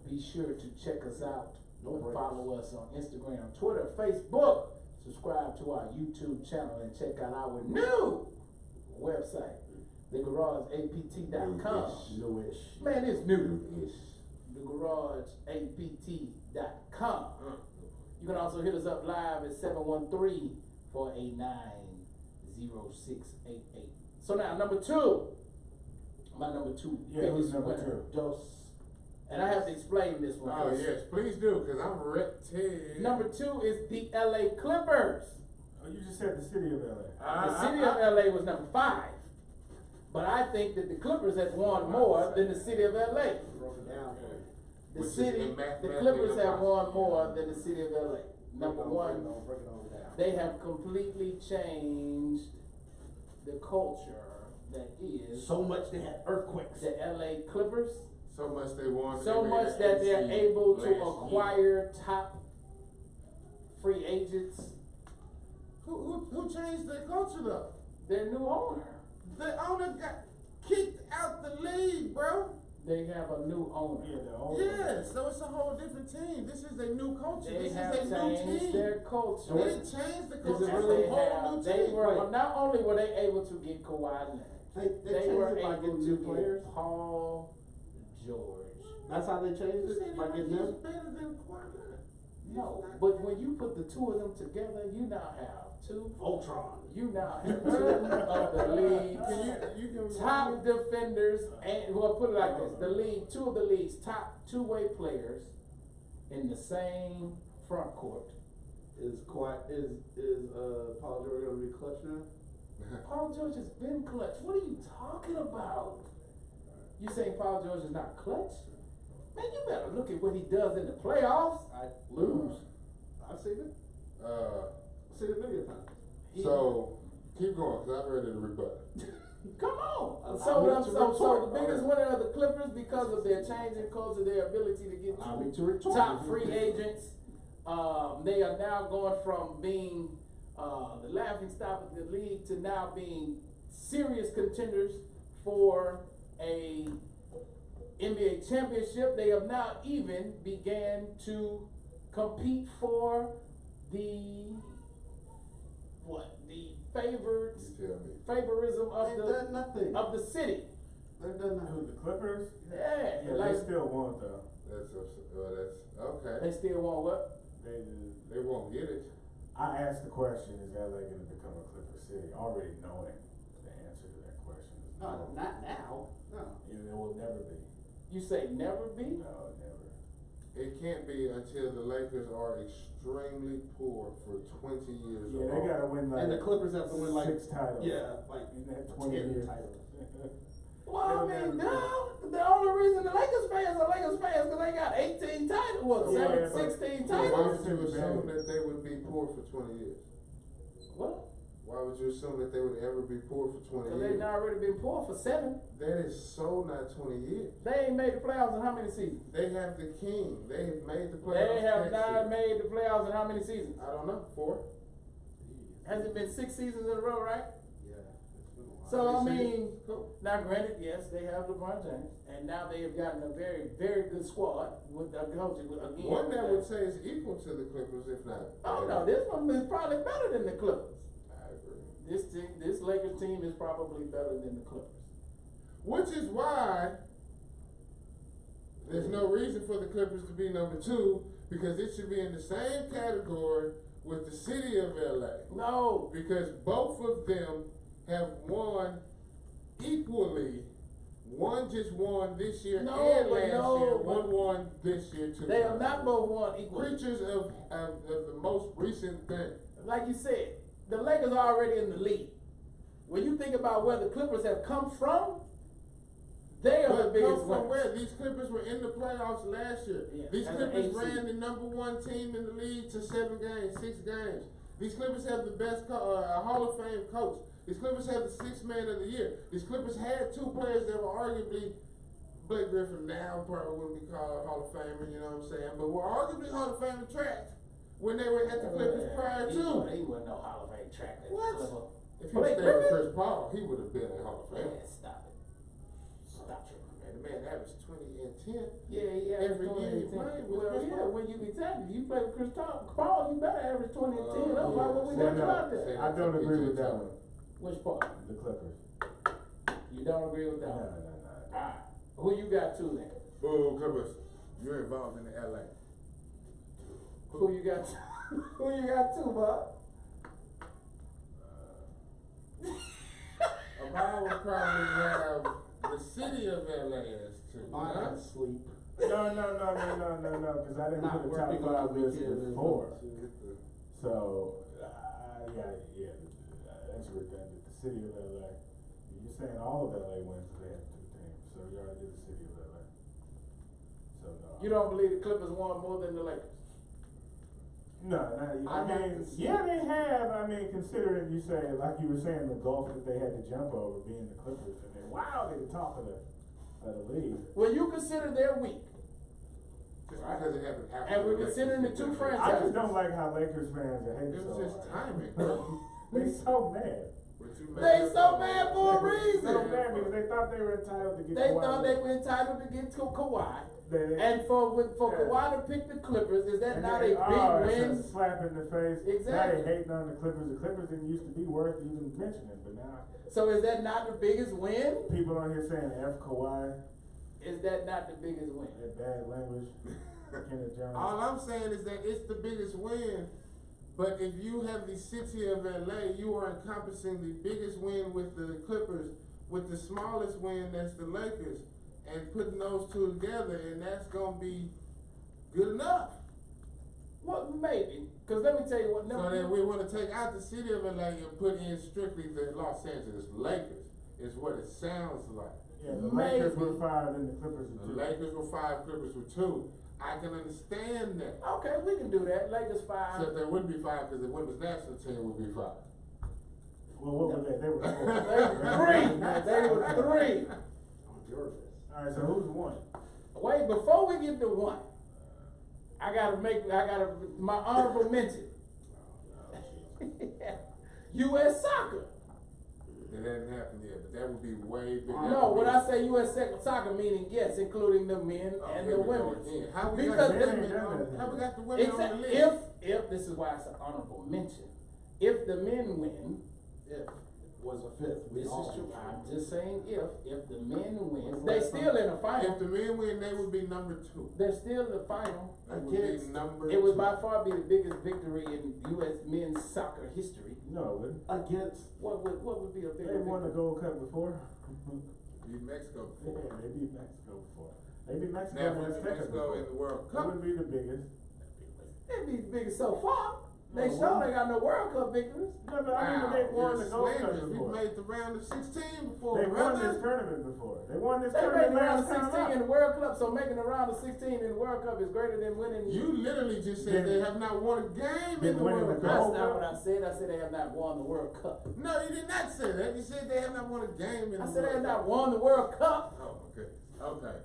Be sure to check us out. No breaks. Follow us on Instagram, Twitter, Facebook. Subscribe to our YouTube channel and check out our new website, thegarageapt.com. Newish. Man, it's new. Ish. thegarageapt.com. You can also hit us up live at 713-489-0688. So now, number two. My number two. Yeah, who's biggest number winner. two? Dos. And I have to explain this one. Oh first. yes, please do, cause I'm ready. Number two is the LA Clippers. Oh, you just said the city of LA. The city of LA was number 5. But I think that the Clippers has won more than the city of LA. Broke it down. The Which is city, the mathematically Clippers have won impossible. more than the city of LA. Number one, Break it on down. they have completely changed the culture that is So much they had earthquakes. the LA Clippers. So much they want. So they made much an that they're AC able last to year. acquire top free agents. Who changed their culture though? Their new owner. The owner got kicked out the league, bro. They have a new owner. Yeah, the old. Yeah, so it's a whole different team. This is a new culture. They This have is a new changed team. their culture. They didn't change the Is culture. it It's really a whole new They team. were Wait. not only were they able to get Kawhi Leonard, They they changed were it by able getting to new players. get Paul George. That's how they changed it by getting He's them. better than Kawhi Leonard. No, but when you put the two of them together, you now have two. Voltron. You now have two of the league's You can top defenders, and well, put it like this: two of the league's top two-way players in the same front court. Is Paul George gonna be clutch now? Paul George has been clutch. What are you talking about? You saying Paul George is not clutch? Man, you better look at what he does in the playoffs. I lose. I've seen it. Uh, I've seen it many a times. so keep going, cause I'm ready to rebut. Come on. I'm So here to the retort. biggest winner of the Clippers because of their change in culture, their ability to get I mean, to retort. top free agents. They are now going from being the laughing stock of the league to now being serious contenders for a NBA championship. They have now even began to compete for the favored You tell me. favorism They've done nothing. of the city. They've done Who, nothing. the Clippers? Yeah, Yeah, like they still won though. That's okay. they still want what? They won't get it. I asked the question, is LA gonna become a Clipper city? Already knowing the answer to that question is no. Not now. No. It will never be. You say never be? No, never. It can't be until the Lakers are extremely poor for 20 years. Yeah, or they more. gotta win like And the Clippers have to win like 6 titles. Yeah, like in that 20 10 years. titles. Well, I It'll mean, never duh. The only reason the Lakers fans are Lakers fans because they got 18 titles. What, Yeah, 7, but- 16 So why titles? would you assume that they would be poor for 20 years? What? Why would you assume that they would ever be poor for 20 Because years? they've already been poor for 7. That is so not 20 years. They ain't made the playoffs in how many seasons? They have the king. They have made the playoffs. They have next not year. made the playoffs in how many seasons? I don't know, 4. Has it been 6 seasons in a row, right? Yeah. It's been a while. So, I Six mean, seasons? Cool. now granted, yes, they have LeBron James, and now they have gotten a very, very good squad with the coaching again. One that would say is equal to the Clippers, if not. Oh no, this one is probably better than the Clippers. I agree. this Lakers team is probably better than the Clippers. Which is why there's no reason for the Clippers to be number 2, because it should be in the same category with the city of LA. No, Because both of them have won equally. One just won this year No, and but last no, year. but One won this year too. they have not both won equally. Creatures of the most recent thing. Like you said, the Lakers are already in the lead. When you think about where the Clippers have come from, they are the But biggest come from winners. where? These Clippers were in the playoffs last year. Yeah, These as an Clippers AC. ran the number 1 team in the league to 7 games, 6 games. These Clippers have the best Hall of Fame coach. These Clippers have the 6th man of the year. These Clippers had 2 players that were arguably, Blake Griffin now probably wouldn't be called Hall of Famer, you know what I'm saying? But were arguably Hall of Fame track when they were at the Clippers prior He to. wasn't no Hall of Fame track. What? Clipper. If he was Blake staying with Griffin? Chris Paul, he would have been a Hall of Man, Famer. stop it. Stop it. Man, the man averaged 20 and 10. Yeah, yeah. Every year he played with Well, Chris yeah, Paul. when you be tackling, you play with Chris Paul, you better average 20 and 10. That's why we Yeah, talking no. about that. I don't agree with that one. Which part? The Clippers. You don't agree with that No, one? no, no. Alright. Who you got two then? Boo, Clippers. You're involved in the LA. Who you got? Who you got two, bud? I would probably have the city of LA as 2. I gotta sleep. No, because I didn't Not put a top working on 5 the list weekend. before. So, yeah, that's redundant. The city of LA. You're saying all of LA wins if they have 2 teams. So you already did the city of LA. So, no. You don't believe the Clippers won more than the Lakers? No, I I mean, have to see. yeah, they have. I mean, considering you say, like you were saying, the gulf that they had to jump over being the Clippers, and then wow, they're the top of the league. Well, you consider they're weak. Just because it happened after. And we're the considering the two Lakers. franchises. I just don't like how Lakers fans are hating It so was just hard. timing, bro. They so mad. But you They mad so mad for a So reason. mad because they thought they were entitled to get They Kawhi. thought they were entitled to get to Kawhi. They- And for Yeah. Kawhi to pick the Clippers, is that and not then, a big oh, win? It's a slap in the face. Exactly. Now they hating on the Clippers. The Clippers didn't used to be worth even mentioning, but now So is that not the biggest win? people on here saying F Kawhi, Is that not the biggest win? that bad language. Kenneth Jones. All I'm saying is that it's the biggest win. But if you have the city of LA, you are encompassing the biggest win with the Clippers, with the smallest win that's the Lakers, and putting those two together, and that's gonna be good enough. Well, maybe. Because let me tell you what. So that we want to take out the city of LA and put in strictly the Los Angeles Lakers, is what it sounds like. Yeah, the Maybe. Lakers were 5 and the Clippers The were 2. Lakers were 5, Clippers were 2. I can understand that. Okay, we can do that. Lakers 5. Except there wouldn't be 5 because the women's national team would be 5. Well, what were they? They were 4. They were 3. Alright, so who's 1? Wait, before we get to 1, I gotta my honorable mention. U.S. soccer. It hasn't happened yet, but that would be way bigger. No, when I say U.S. soccer, meaning yes, including the men and the women. How we Because got the they- women on, how we got the women on the Exactly. list? If this is why it's an honorable mention. If the men win, If was a fifth. this is true. I'm just saying if the men win, they still in the If final. the men win, they would be number 2. They're still in the final. They would be number It would 2. by far be the biggest victory in U.S. men's soccer history. No, it wouldn't. Against What would be a They bigger won the victory? Gold Cup before. Beat Mexico Yeah, before. they beat Mexico before. They beat Mexico Now, and if Azteca Mexico before. in the World That Cup, would be the biggest. It'd be the biggest so far. They No, sure why? they got no World Cup victories. No, but I mean, they won the Gold Cup slanderous. We before. made the round of 16 before, They won brother. this tournament before. They won this They made tournament the round of last time 16 in the out. World Cup, so making the round of 16 in the World Cup is greater than winning. You literally just said Then- they have not won a game in then the winning World the That's Cup. Gold not Cup. what I said. I said they have not won the World Cup. No, you did not say that. You said they have not won a game in I the said they have World not Cup. won the World Cup. Oh, okay. Okay.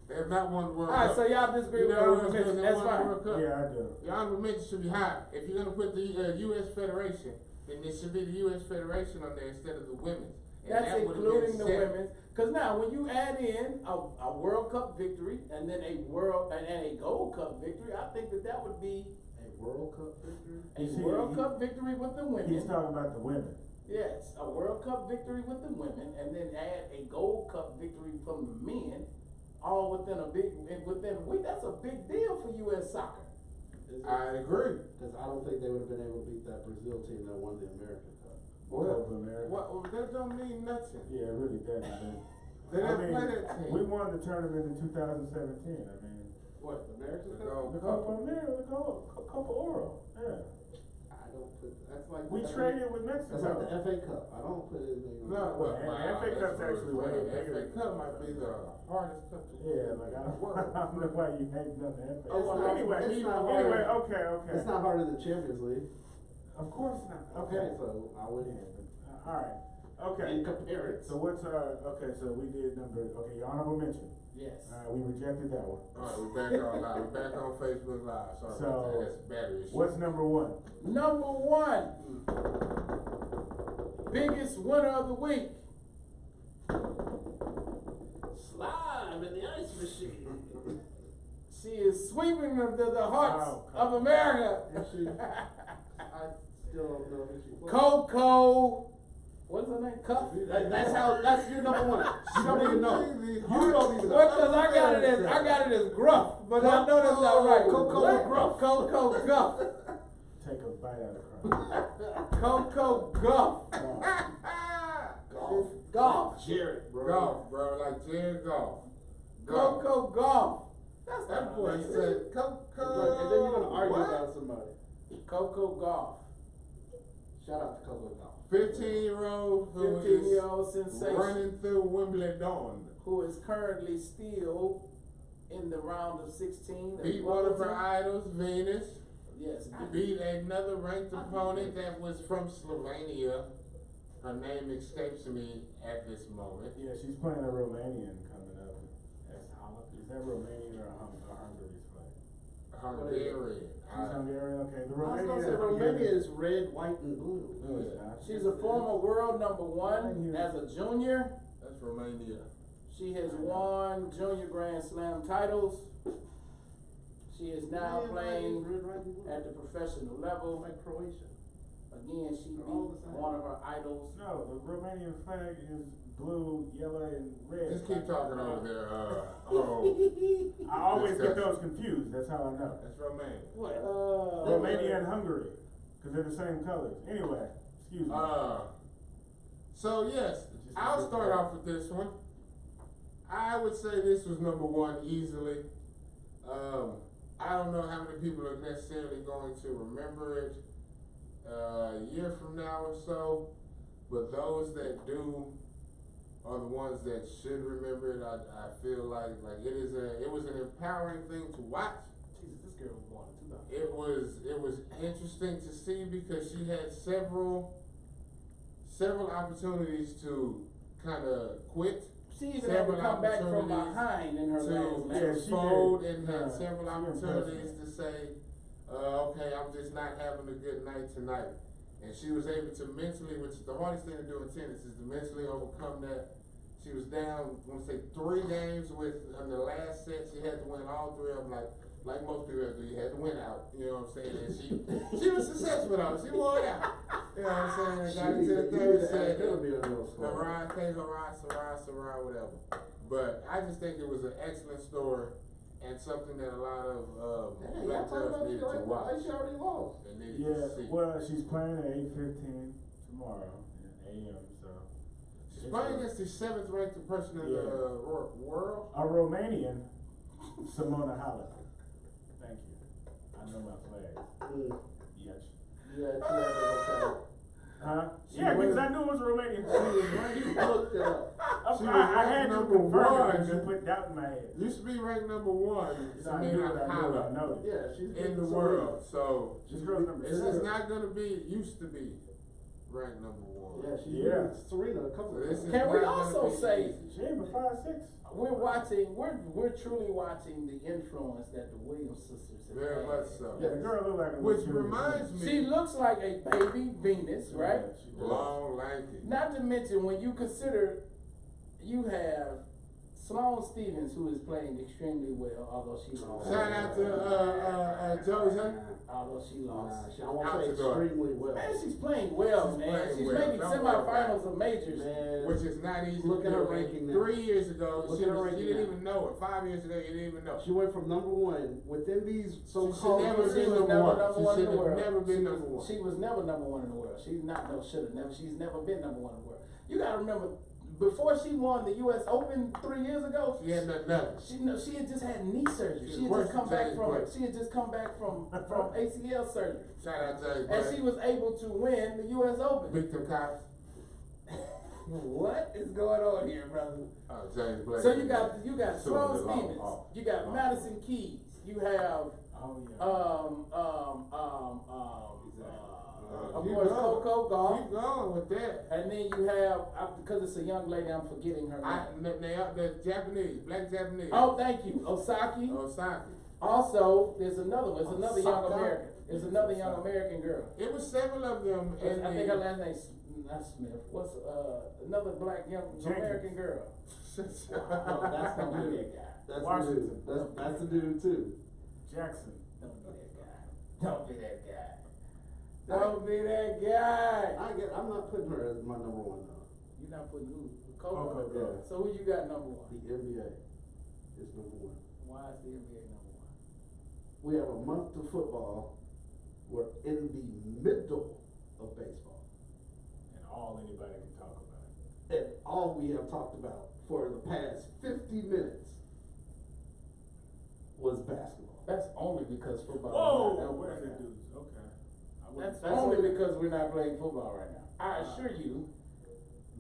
They have not won the World Alright, Cup. so y'all disagree You with know honorable who else mention. hasn't That's won the fine. World Cup? Yeah, I do. Your honorable mention should be high. If you're gonna put the U.S. Federation, then it should be the U.S. Federation on there instead of the women's. And That's that would've including been the seven. women's. Because now, when you add in a World Cup victory and then a Gold Cup victory, I think that would be a World Cup victory. a You see, World Cup victory with the He's women. talking about the women. Yes, a World Cup victory with the women, and then add a Gold Cup victory from the men, all within a week. That's a big deal for U.S. soccer. I agree. Because I don't think they would have been able to beat that Brazil team that won the American Cup. Copa America. What, that don't mean nothing. Yeah, it really doesn't. They I didn't mean, play that team. we won the tournament in 2017. I mean, What, the American The Cup? Gold the Cup. Copa America, the Copa Oro. Yeah, I don't put, that's like. we the traded with That's like the Mexico. FA Cup. I don't put anything on No, that. well, And wow, FA that's Cup's really actually funny. way FA bigger. Cup might be the hardest cup to win. Yeah, like I don't, I don't know why you hate nothing FA. Oh, well, anyway, it's not anyway, hard. okay, okay. It's not harder than Champions League. Of course not. Okay, Okay, so I would. all right, okay. And compare it. So what's our, okay, so we did your honorable mention. Yes. We rejected that one. Alright, we're back on live. We're back on Facebook Live. Sorry So, about that. That's a battery issue. What's number one? Number one, biggest winner of the week. Slime in the ice machine. She is sweeping the hearts Oh, of America. And she, I still don't know who she was. Coco, what's her name? Cup. That's your number one. You don't even know. You don't even know. Well, cause I got it as gruff, but I know that's not right. Coco What? Gruff. Coco Guff. Take a bite out of the crumb. Coco Guff. Golf. Jared, bro. Golf, bro. Like Jared Golf. Coco Golf. That's That not boy amazing. said, Coco. And then you're gonna argue What? about somebody. Coco Golf. Shout out to Coco Golf. 15-year-old who 15-year-old is sensation. running through Wimbledon. Who is currently still in the round of 16. Beat one of her idols, Venus. Yes. Beat another ranked opponent that was from Slovenia. Her name escapes me at this moment. Yeah, she's playing a Romanian coming up. Is that Romanian or Hungary's flag? Hungarian. She's Hungarian, okay. The I was Romanian. gonna say Romania is red, white, and blue. No, it's not. She's a former world number one as a junior. That's Romania. She has won junior Grand Slam titles. She is now Red, playing red, white, and blue. at the professional level. Like Croatia. Again, she They're all the beat same. one of her idols. No, the Romanian flag is blue, yellow, and red. Just keep talking over there. I always get those confused. That's how I know. That's Romania. What? Romania and Hungary, because they're the same colors. Anyway, excuse me. So yes, I'll start off with this one. I would say this was number one easily. I don't know how many people are necessarily going to remember it a year from now or so, but those that do are the ones that should remember it. I feel like it was an empowering thing to watch. Jesus, this girl was born in 2000. It was interesting to see because she had several opportunities to kind of quit. She even had to come back from behind in her last To match. she fold did. and had Yeah, several she opportunities impressed to say, okay, I'm just not having a good night tonight. And she was able to mentally, which is the hardest thing to do in tennis, is to mentally overcome that. She was down, I want to say 3 games in the last set. She had to win all 3 of them, like most people have to do. You had to win out, you know what I'm saying? And she was successful though. She won out. You know what I'm saying? Got into the third set. It'll be a real score. Sarah, whatever. But I just think it was an excellent story and something that a lot of Hey, black y'all talking girls about needed she to watch. like she already lost. They needed Yeah, to see. well, she's playing at 8:15 tomorrow at AM. So She's playing against the 7th ranked person in the world. a Romanian, Simona Halep. Thank you. I know my flag. Yes. Yeah, Huh? She Yeah, because was- I knew it was a Romanian. she looked it up. She was I had to number confirm it one. because you put doubt in my head. Used to be ranked number 1. I knew it, I Halep know it. Yeah, she's in the so world. So She's girl number it's 7. not gonna be used to be ranked number 1. Yeah, she's Yeah. beat Serena a couple So of this times. is Can we not gonna also be say- easy. She ain't but 5'6". We're truly watching the influence that the Williams sisters have Very had. much so. Yeah, the girl look like a Which little reminds me, She looks like a baby Venus, right? Yeah, she does. long, lanky. Not to mention when you consider you have Sloane Stevens, who is playing extremely well, although she lost. Shout out to Josie. Although she lost. I won't say Outdoor. extremely well. Man, she's playing well, She's man. playing She's well. making Don't worry about semifinals of majors. Man, Which is not easy Look to at her do. ranking now. 3 years ago, Look she, at her was, ranking she didn't now. even know it. 5 years ago, you didn't even know. she went from number one within these She should so-called never She been was number never one. number She one in should the have world. never been She number was- one. She was never number one in the world. She's not, no, should have never. She's never been number one in the world. You gotta remember, before she won the U.S. Open 3 years ago, She had nothing. she had just had knee surgery. She She had was just come worse back than from. James She had just come back from ACL surgery, Shout out to and she was able to win the U.S. Open. Victim Cops. What is going on here, brother? James Blake. So you got Suing Sloane the law Stevens, off. you got Madison Keys, you have Oh, yeah. of Keep course going. Coco Gauff, Keep going with that. and then you have because it's a young lady, I'm forgetting her name. The Japanese, black Japanese. Oh, thank you, Osaki. Osaka. Also, there's another one. It's another young Osaka? American. It's another young American girl. It was several of them. In I think her last name's not Smith. What's another black young Jenkins. American girl? Oh, that's the Don't be dude. that guy. That's the Washington. dude. That's the dude too. Jackson. Don't be that guy. Don't be that guy. Don't be that guy. I'm not putting her as my number one though. You're not putting who? Coco Coco. Gauff. So who you got number one? The NBA is number one. Why is the NBA number one? We have a month to football. We're in the middle of baseball. And all anybody can talk about. And all we have talked about for the past 50 minutes was basketball. That's only because football. Whoa! is not out Where's right the now. dudes? Okay. That's That's only only- because we're not playing football right now. I assure you,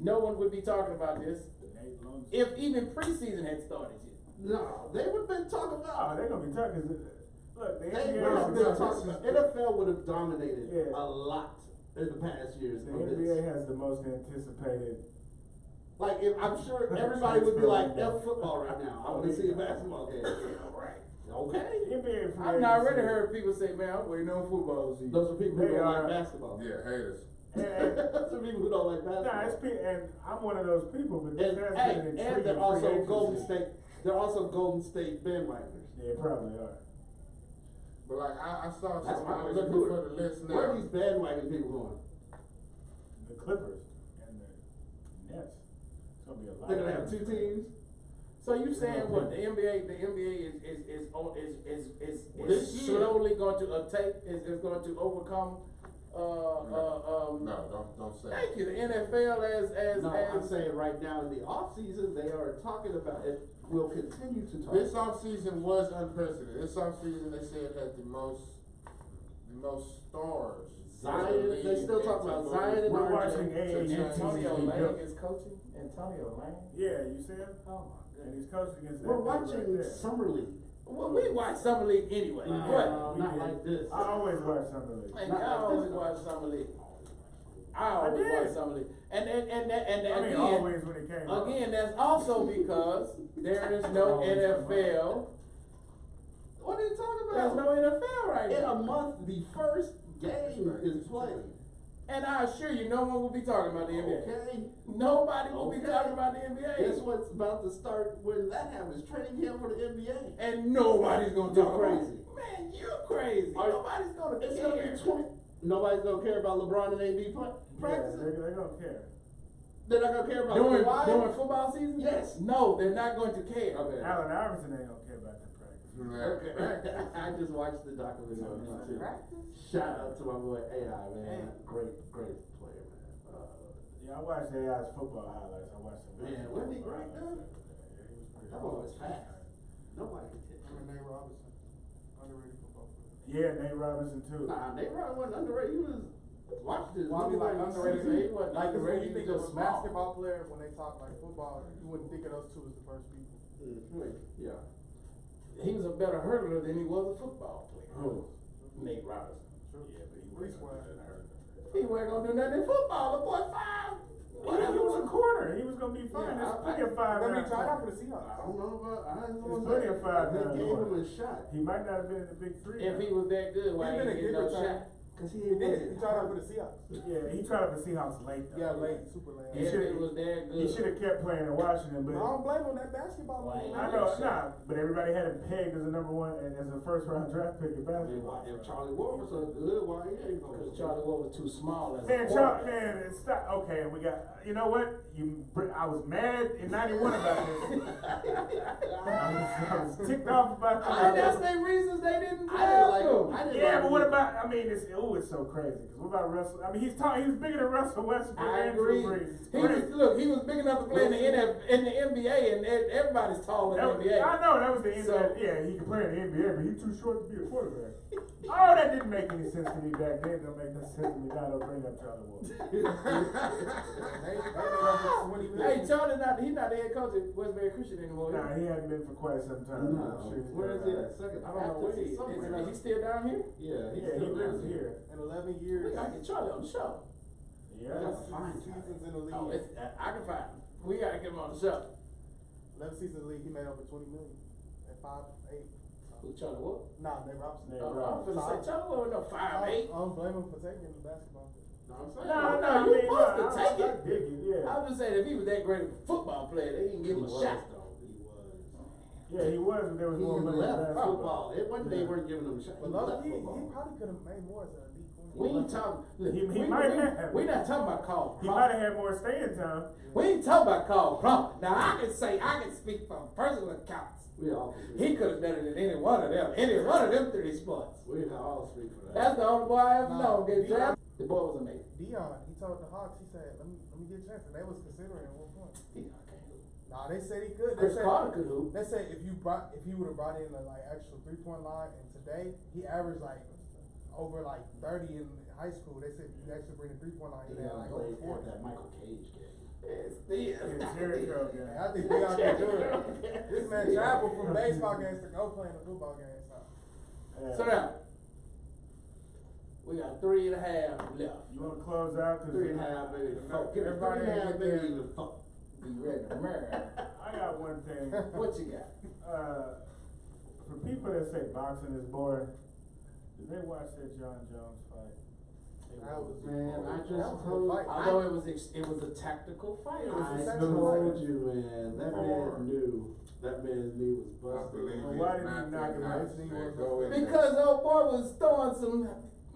no one would be talking about this Nate Lungs. if even preseason had started yet. No, they would have been talking Oh, about. they're gonna be talking. Look, the They NBA would have been has talking about. NFL would have dominated Yeah. a lot in the past years. the of NBA this. has the most anticipated. Like, if, I'm sure everybody would be like, F football right now. I want to see a basketball game. Right. Okay. The NBA free I've already agency- heard people say, "Man, I'm waiting on football season." Those are people who They don't are- like basketball. Yeah, haters. Those are people who don't like Nah, basketball. and I'm one of those people, but this And, has hey, been an and intriguing they're free also agency. Golden State. They're also Golden State bandwagoners. They probably are. But like I saw That's some. why I was look looking who for the list Where now. are these bandwagon people going? The Clippers and the Nets. It's gonna be a lot. They're gonna have two teams. So you saying what? The NBA This is year. slowly going to is going to overcome. No, don't say. Thank you. The NFL as No, I'm saying right now in the off season they are talking about it. Will continue to talk. This offseason was unprecedented. This offseason they said had the most stars. Zion, they still talk about Zion and We're RJ. watching AAU Antonio teams be Lang built. is coaching. Antonio Lang. Yeah, you see him? Oh my And goodness. he's coaching against that We're dude right watching there. summer league. Well, we watch Summer League anyway. No, What? not like this. I always watch Summer League. And Not I like always this. watch Summer League. I always did. watch Summer League. And I mean, again, always when it came out. again, that's also because there is no Always come NFL. What are you talking There's about? no NFL right In a now. month, the first game is played. And I assure you, no one will be talking about the NBA. Okay. Nobody will be Okay. talking about the NBA. Guess what's about to start when that happens? Training camp for the NBA. And nobody's gonna You're talk crazy. about it. Man, you're crazy. Are- Nobody's gonna It's care. gonna be 20. Nobody's gonna care about LeBron and AD Yeah, practicing. they don't care. They're not gonna care about During Kawhi. football season? Yes. No, they're not going to care. Okay. Allen Iverson ain't gonna care about the practice. Okay. I just watched the documentary on YouTube. Shout out to my boy AI, man. Great player, man. Yeah, I watched AI's football highlights. I watched some. Man, wasn't he great, though? Yeah, he was pretty That boy was fast. Nobody can catch And him. Nate Robinson, underrated football player. Yeah, Nate Robinson too. Nah, Nate Robinson wasn't underrated. He was watched his Well, I mean, like movie underrated. season. He wasn't Like, 'cause when underrated, you he think was of a just small. basketball player, when they talk like football, you wouldn't think of those two as the first people. Yeah. He was a better hurdler than he was a football player. Who? Nate Robinson. Yeah, but he Reese wasn't was. gonna hurt them. He wasn't gonna do nothing in football. The boy 5. Yeah, he was a corner. He was gonna be fine. Yeah, There's I- plenty of five. Remember he down tried out time. for the Seahawks. I don't know about. I don't know There's about plenty of five They down gave low. him a shot. He might not have been in the big three. If he was that good, why He's he been a didn't get good no return. shot? Cause he He ain't did. He tried out for the Seahawks. Yeah, he tried out for Seahawks late though. Yeah, late, super late. He If should've- it was that good. He should have kept playing in Washington, but I don't blame him. That basketball. Why was- ain't I know, nah, but everybody had him pegged as a number one and as a first round draft pick in I mean, basketball. if Charlie Ward was so good, why he ain't going? Cause Charlie Ward was too small as a Man, quarterback. man, stop. Okay, we got. You know what? I was mad in '91 about this. I was ticked off about And that's that. their reasons they didn't I didn't draft like him. him. I didn't Yeah, like but what him. about? I mean, it's so crazy. Cause what about Russell? I mean, he's bigger than Russell Westbrook I and agree. Drew Brees. He was, he was big enough to play in the NBA, and everybody's taller in the NBA. I know that was the NBA. So- Yeah, he can play in the NBA, but he's too short to be a quarterback. Oh, that didn't make any sense to me back then. Don't make no sense to me now. Don't bring up Charlie Ward. Hey, Charlie, he's not the head coach at Westbury Christian anymore. Nah, he hadn't been for quite some time. No, I'm sure he's where is still he around. at? Second. I don't know where he is. Is he still down here? Yeah, Yeah, he lives here. In 11 We years, gotta get Charlie on the show. Yeah. That's fine. seasons in the league. Oh, I can find him. We gotta get him on the show. 11 seasons in the league, he made over 20 million at 5'8". Who, Charlie Ward? Nah, Nate Robinson. Nate Oh, Robinson. I'm finna say Charlie Ward no 5'8". I don't blame him for taking the basketball. No, I'm saying. No, you supposed to take it. I dig it, yeah. I'm just saying, if he was that great of a football player, they didn't give him a shot. Yeah, he was, but there was He more money in left basketball. football. It wasn't they weren't giving him a shot. But He low left key, he football. probably could have made more as a elite corner. We ain't talking. Look, He we, might we, have. we not talking about Carl He Crum. might have had more staying time. We ain't talking about Carl Crum. Now I can speak from personal accounts. We all He could have done it in any one of them 3 spots. We all speak for that. That's the only boy I ever Nah, known get he- drafted. The boy was amazing. Dion, he told the Hawks, he said, let me get a chance. And they was considering at one point. Dion can't hoop. Nah, they said he could. They Chris said, Carter could hoop. They said if he would have brought in a like actual 3-point line, and today he averaged like over like 30 in high school. They said if you actually bring a 3-point line, he had like over played 40. that Michael Cage game. It's Dion. It's Jericho, And yeah. I think Dion can do it. This man traveled from baseball games to go play in a football game. So. So now, we got 3.5 left. You want to close out? Cause 3.5, maybe 4. Give it Everybody 3.5, get maybe there. even 4. Be ready to marry. I got one thing. What you got? For people that say boxing is boring, did they watch that John Jones fight? That was- Man, I that just was a told good fight. Although it was a tactical fight. It was a I sexual told fight. you, man. That man knew. That man's knee was I busted. believe Well, it's why did he not knock that him out? nice, His knee man. was- Go in there. Because old boy was throwing some,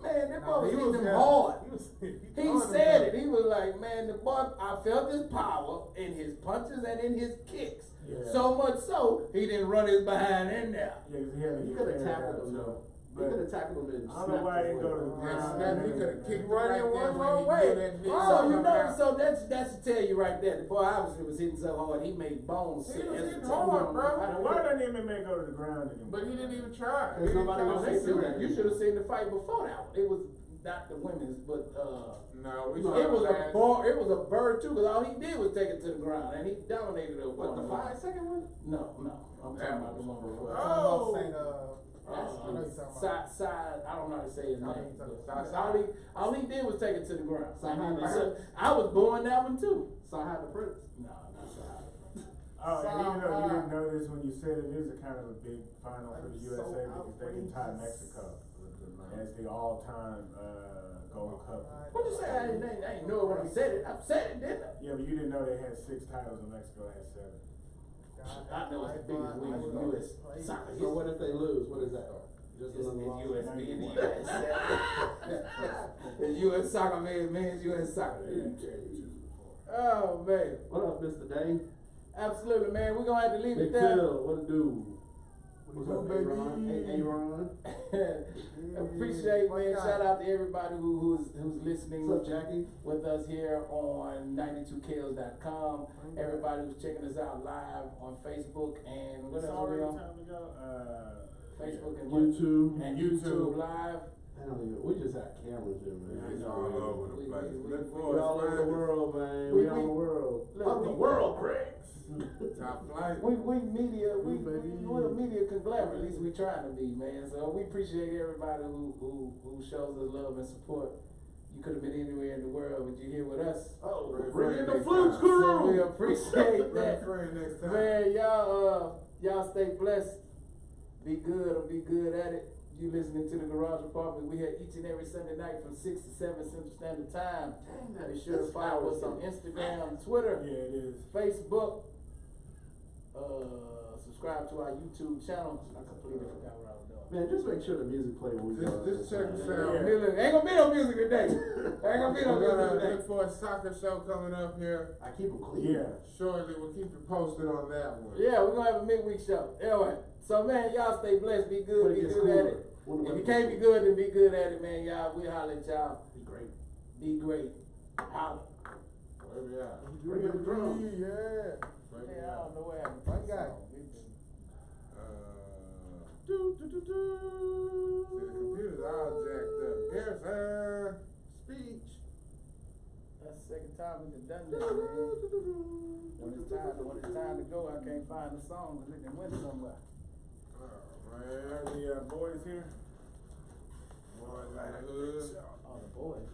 man, that boy was hitting him hard. He said it. He was like, man, the boy, I felt his power in his punches and in his kicks. Yeah. So much so, he didn't run his behind in there. Yeah, 'cause he had to He get could have carried tackled out, him, too. though. He But could have tackled him and I don't know why he didn't go to the Yeah, ground. snap, he could've kicked Run right in there one when wrong he way. do that hit. So you know, Sometimes. so that's to tell you right there. The boy obviously was hitting so hard, he made bones He sit was as a hitting tackle. hard, bro. Well, why doesn't MMA go to the ground anymore? But he didn't even try. There's He didn't nobody try. gonna They say do that. that. You should have seen the fight before that one. It was not the women's, but No, we it saw was a last- bar. It was a bird too, because all he did was take it to the ground, and he dominated it. What, the 5-second one? No, I'm talking about the one before. Oh. I know you're talking about. Side, I don't know how to say his I know name. you're talking but about. all he did was take it to the ground. Side. So I was born that one too. Sahad the Prince. No, not Side. Oh, and even though you So, didn't know this when you said it, is a kind of a big final for the That's USA so because they can tie outrageous. Mexico as the all-time Gold Cup. What'd you say? I didn't know it when I said it. I said it, didn't I? Yeah, but you didn't know they had 6 titles and Mexico had 7. I know it's the biggest league in U.S. soccer. So what if they lose? What is that? Just It's another loss? U.S. being the U.S. It's U.S. soccer, man's U.S. soccer. Oh, man. What up, Mr. Dave? Absolutely, man. We're going to have to leave Big it there. Phil, what it do? What's up, baby? A-Ron? Hey, A-Ron. Appreciate, man. Shout out to everybody who's listening What's up, Jackie? with us here on 92kills.com. Everybody who's checking us out live on Facebook and what It's else are we already on? time to go. Facebook and what? YouTube. And YouTube. YouTube live. I don't even, we just have cameras here, man. It's all over the We- place. we- Look we for We us, all over the man. world, man. We- We all over the world. Look, Of the we- world, Craig. Top flight. We're a media conglomerate, at least we trying to be, man. So we appreciate everybody who shows us love and support. You could have been anywhere in the world, but you're here with us. Oh, Bring bring in the next flute time. So we crew. appreciate Bring a that. friend next time. Man, y'all stay blessed. Be good or be good at it. You listening to the Garage Apartment? We here each and every Sunday night from 6 to 7 Central Standard Time. Be sure to follow us on Instagram, Twitter, Yeah, it is. Facebook. Subscribe to our YouTube channel. I completely forgot what I was doing. Man, just make sure the music play when we go. Just check the sound. Ain't gonna be no music today. Ain't gonna be no We're music gonna today. look for a soccer show coming up here I keep them clean. Yeah. shortly. We'll keep you posted on that one. Yeah, we're gonna have a midweek show. Anyway, so man, y'all stay blessed, be good, When it be gets good at cooler. it. When the If you weather can't be gets good, then be good at it, man. Y'all, we holler at y'all. Be great. Be great. Holler. Where we at? Bring in the drums. Yeah. Where we Yeah, I at? don't know what happened. One guy. See, the computer's all jacked up. Garrison, speech. That's the second time we done done this, man. When it's time to go, I can't find the song, but it went somewhere. Oh, Are man. the boys here? Boys in the hood. Oh, the boys.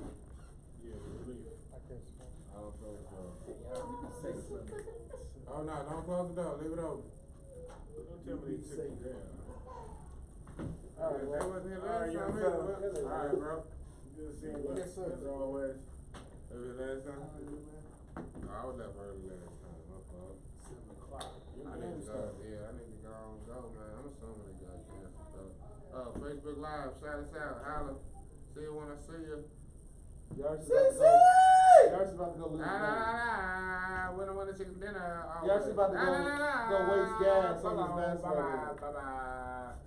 Yeah, they're leaving. I can't smoke. I don't think so. Y'all need to say something. Oh, no, don't close the door. Leave it open. Don't tell me they took it down. All right, They well, wasn't here all right, last young time. fella. either. All right, bro. Good seeing you. Yes, sir. As always. Was it last time? Oh, I was up early last time. My fault. 7 o'clock. I need to go. Yeah, I need to go on go, man. I'm assuming they got canceled though. Facebook Live, shout us out, holla. See you when I see you. Y'all just about to go. Y'all just about to go lose La la money. la la. Winner, winner, chicken dinner. Y'all actually about to go waste gas on this basketball Bye game. bye.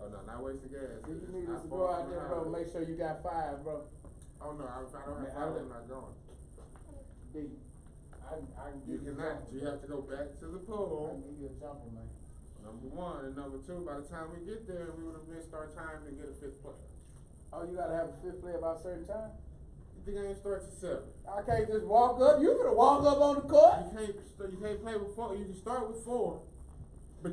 Oh no, not wasting gas. You need I us to fall go out from there, the bro. highway. Make sure you got 5, bro. Oh no, if I don't Man, have five, I'm not going. D. I can You give you a cannot. jumper. You have to go back to the I pool. can give you a jumper, man. Number one, and number two, by the time we get there, we would have missed our time to get a fifth player. Oh, you gotta have a 5th player by a certain time? The game starts at 7. I can't just walk up. You finna walk up on the court? You can't play with 4. You can start with 4.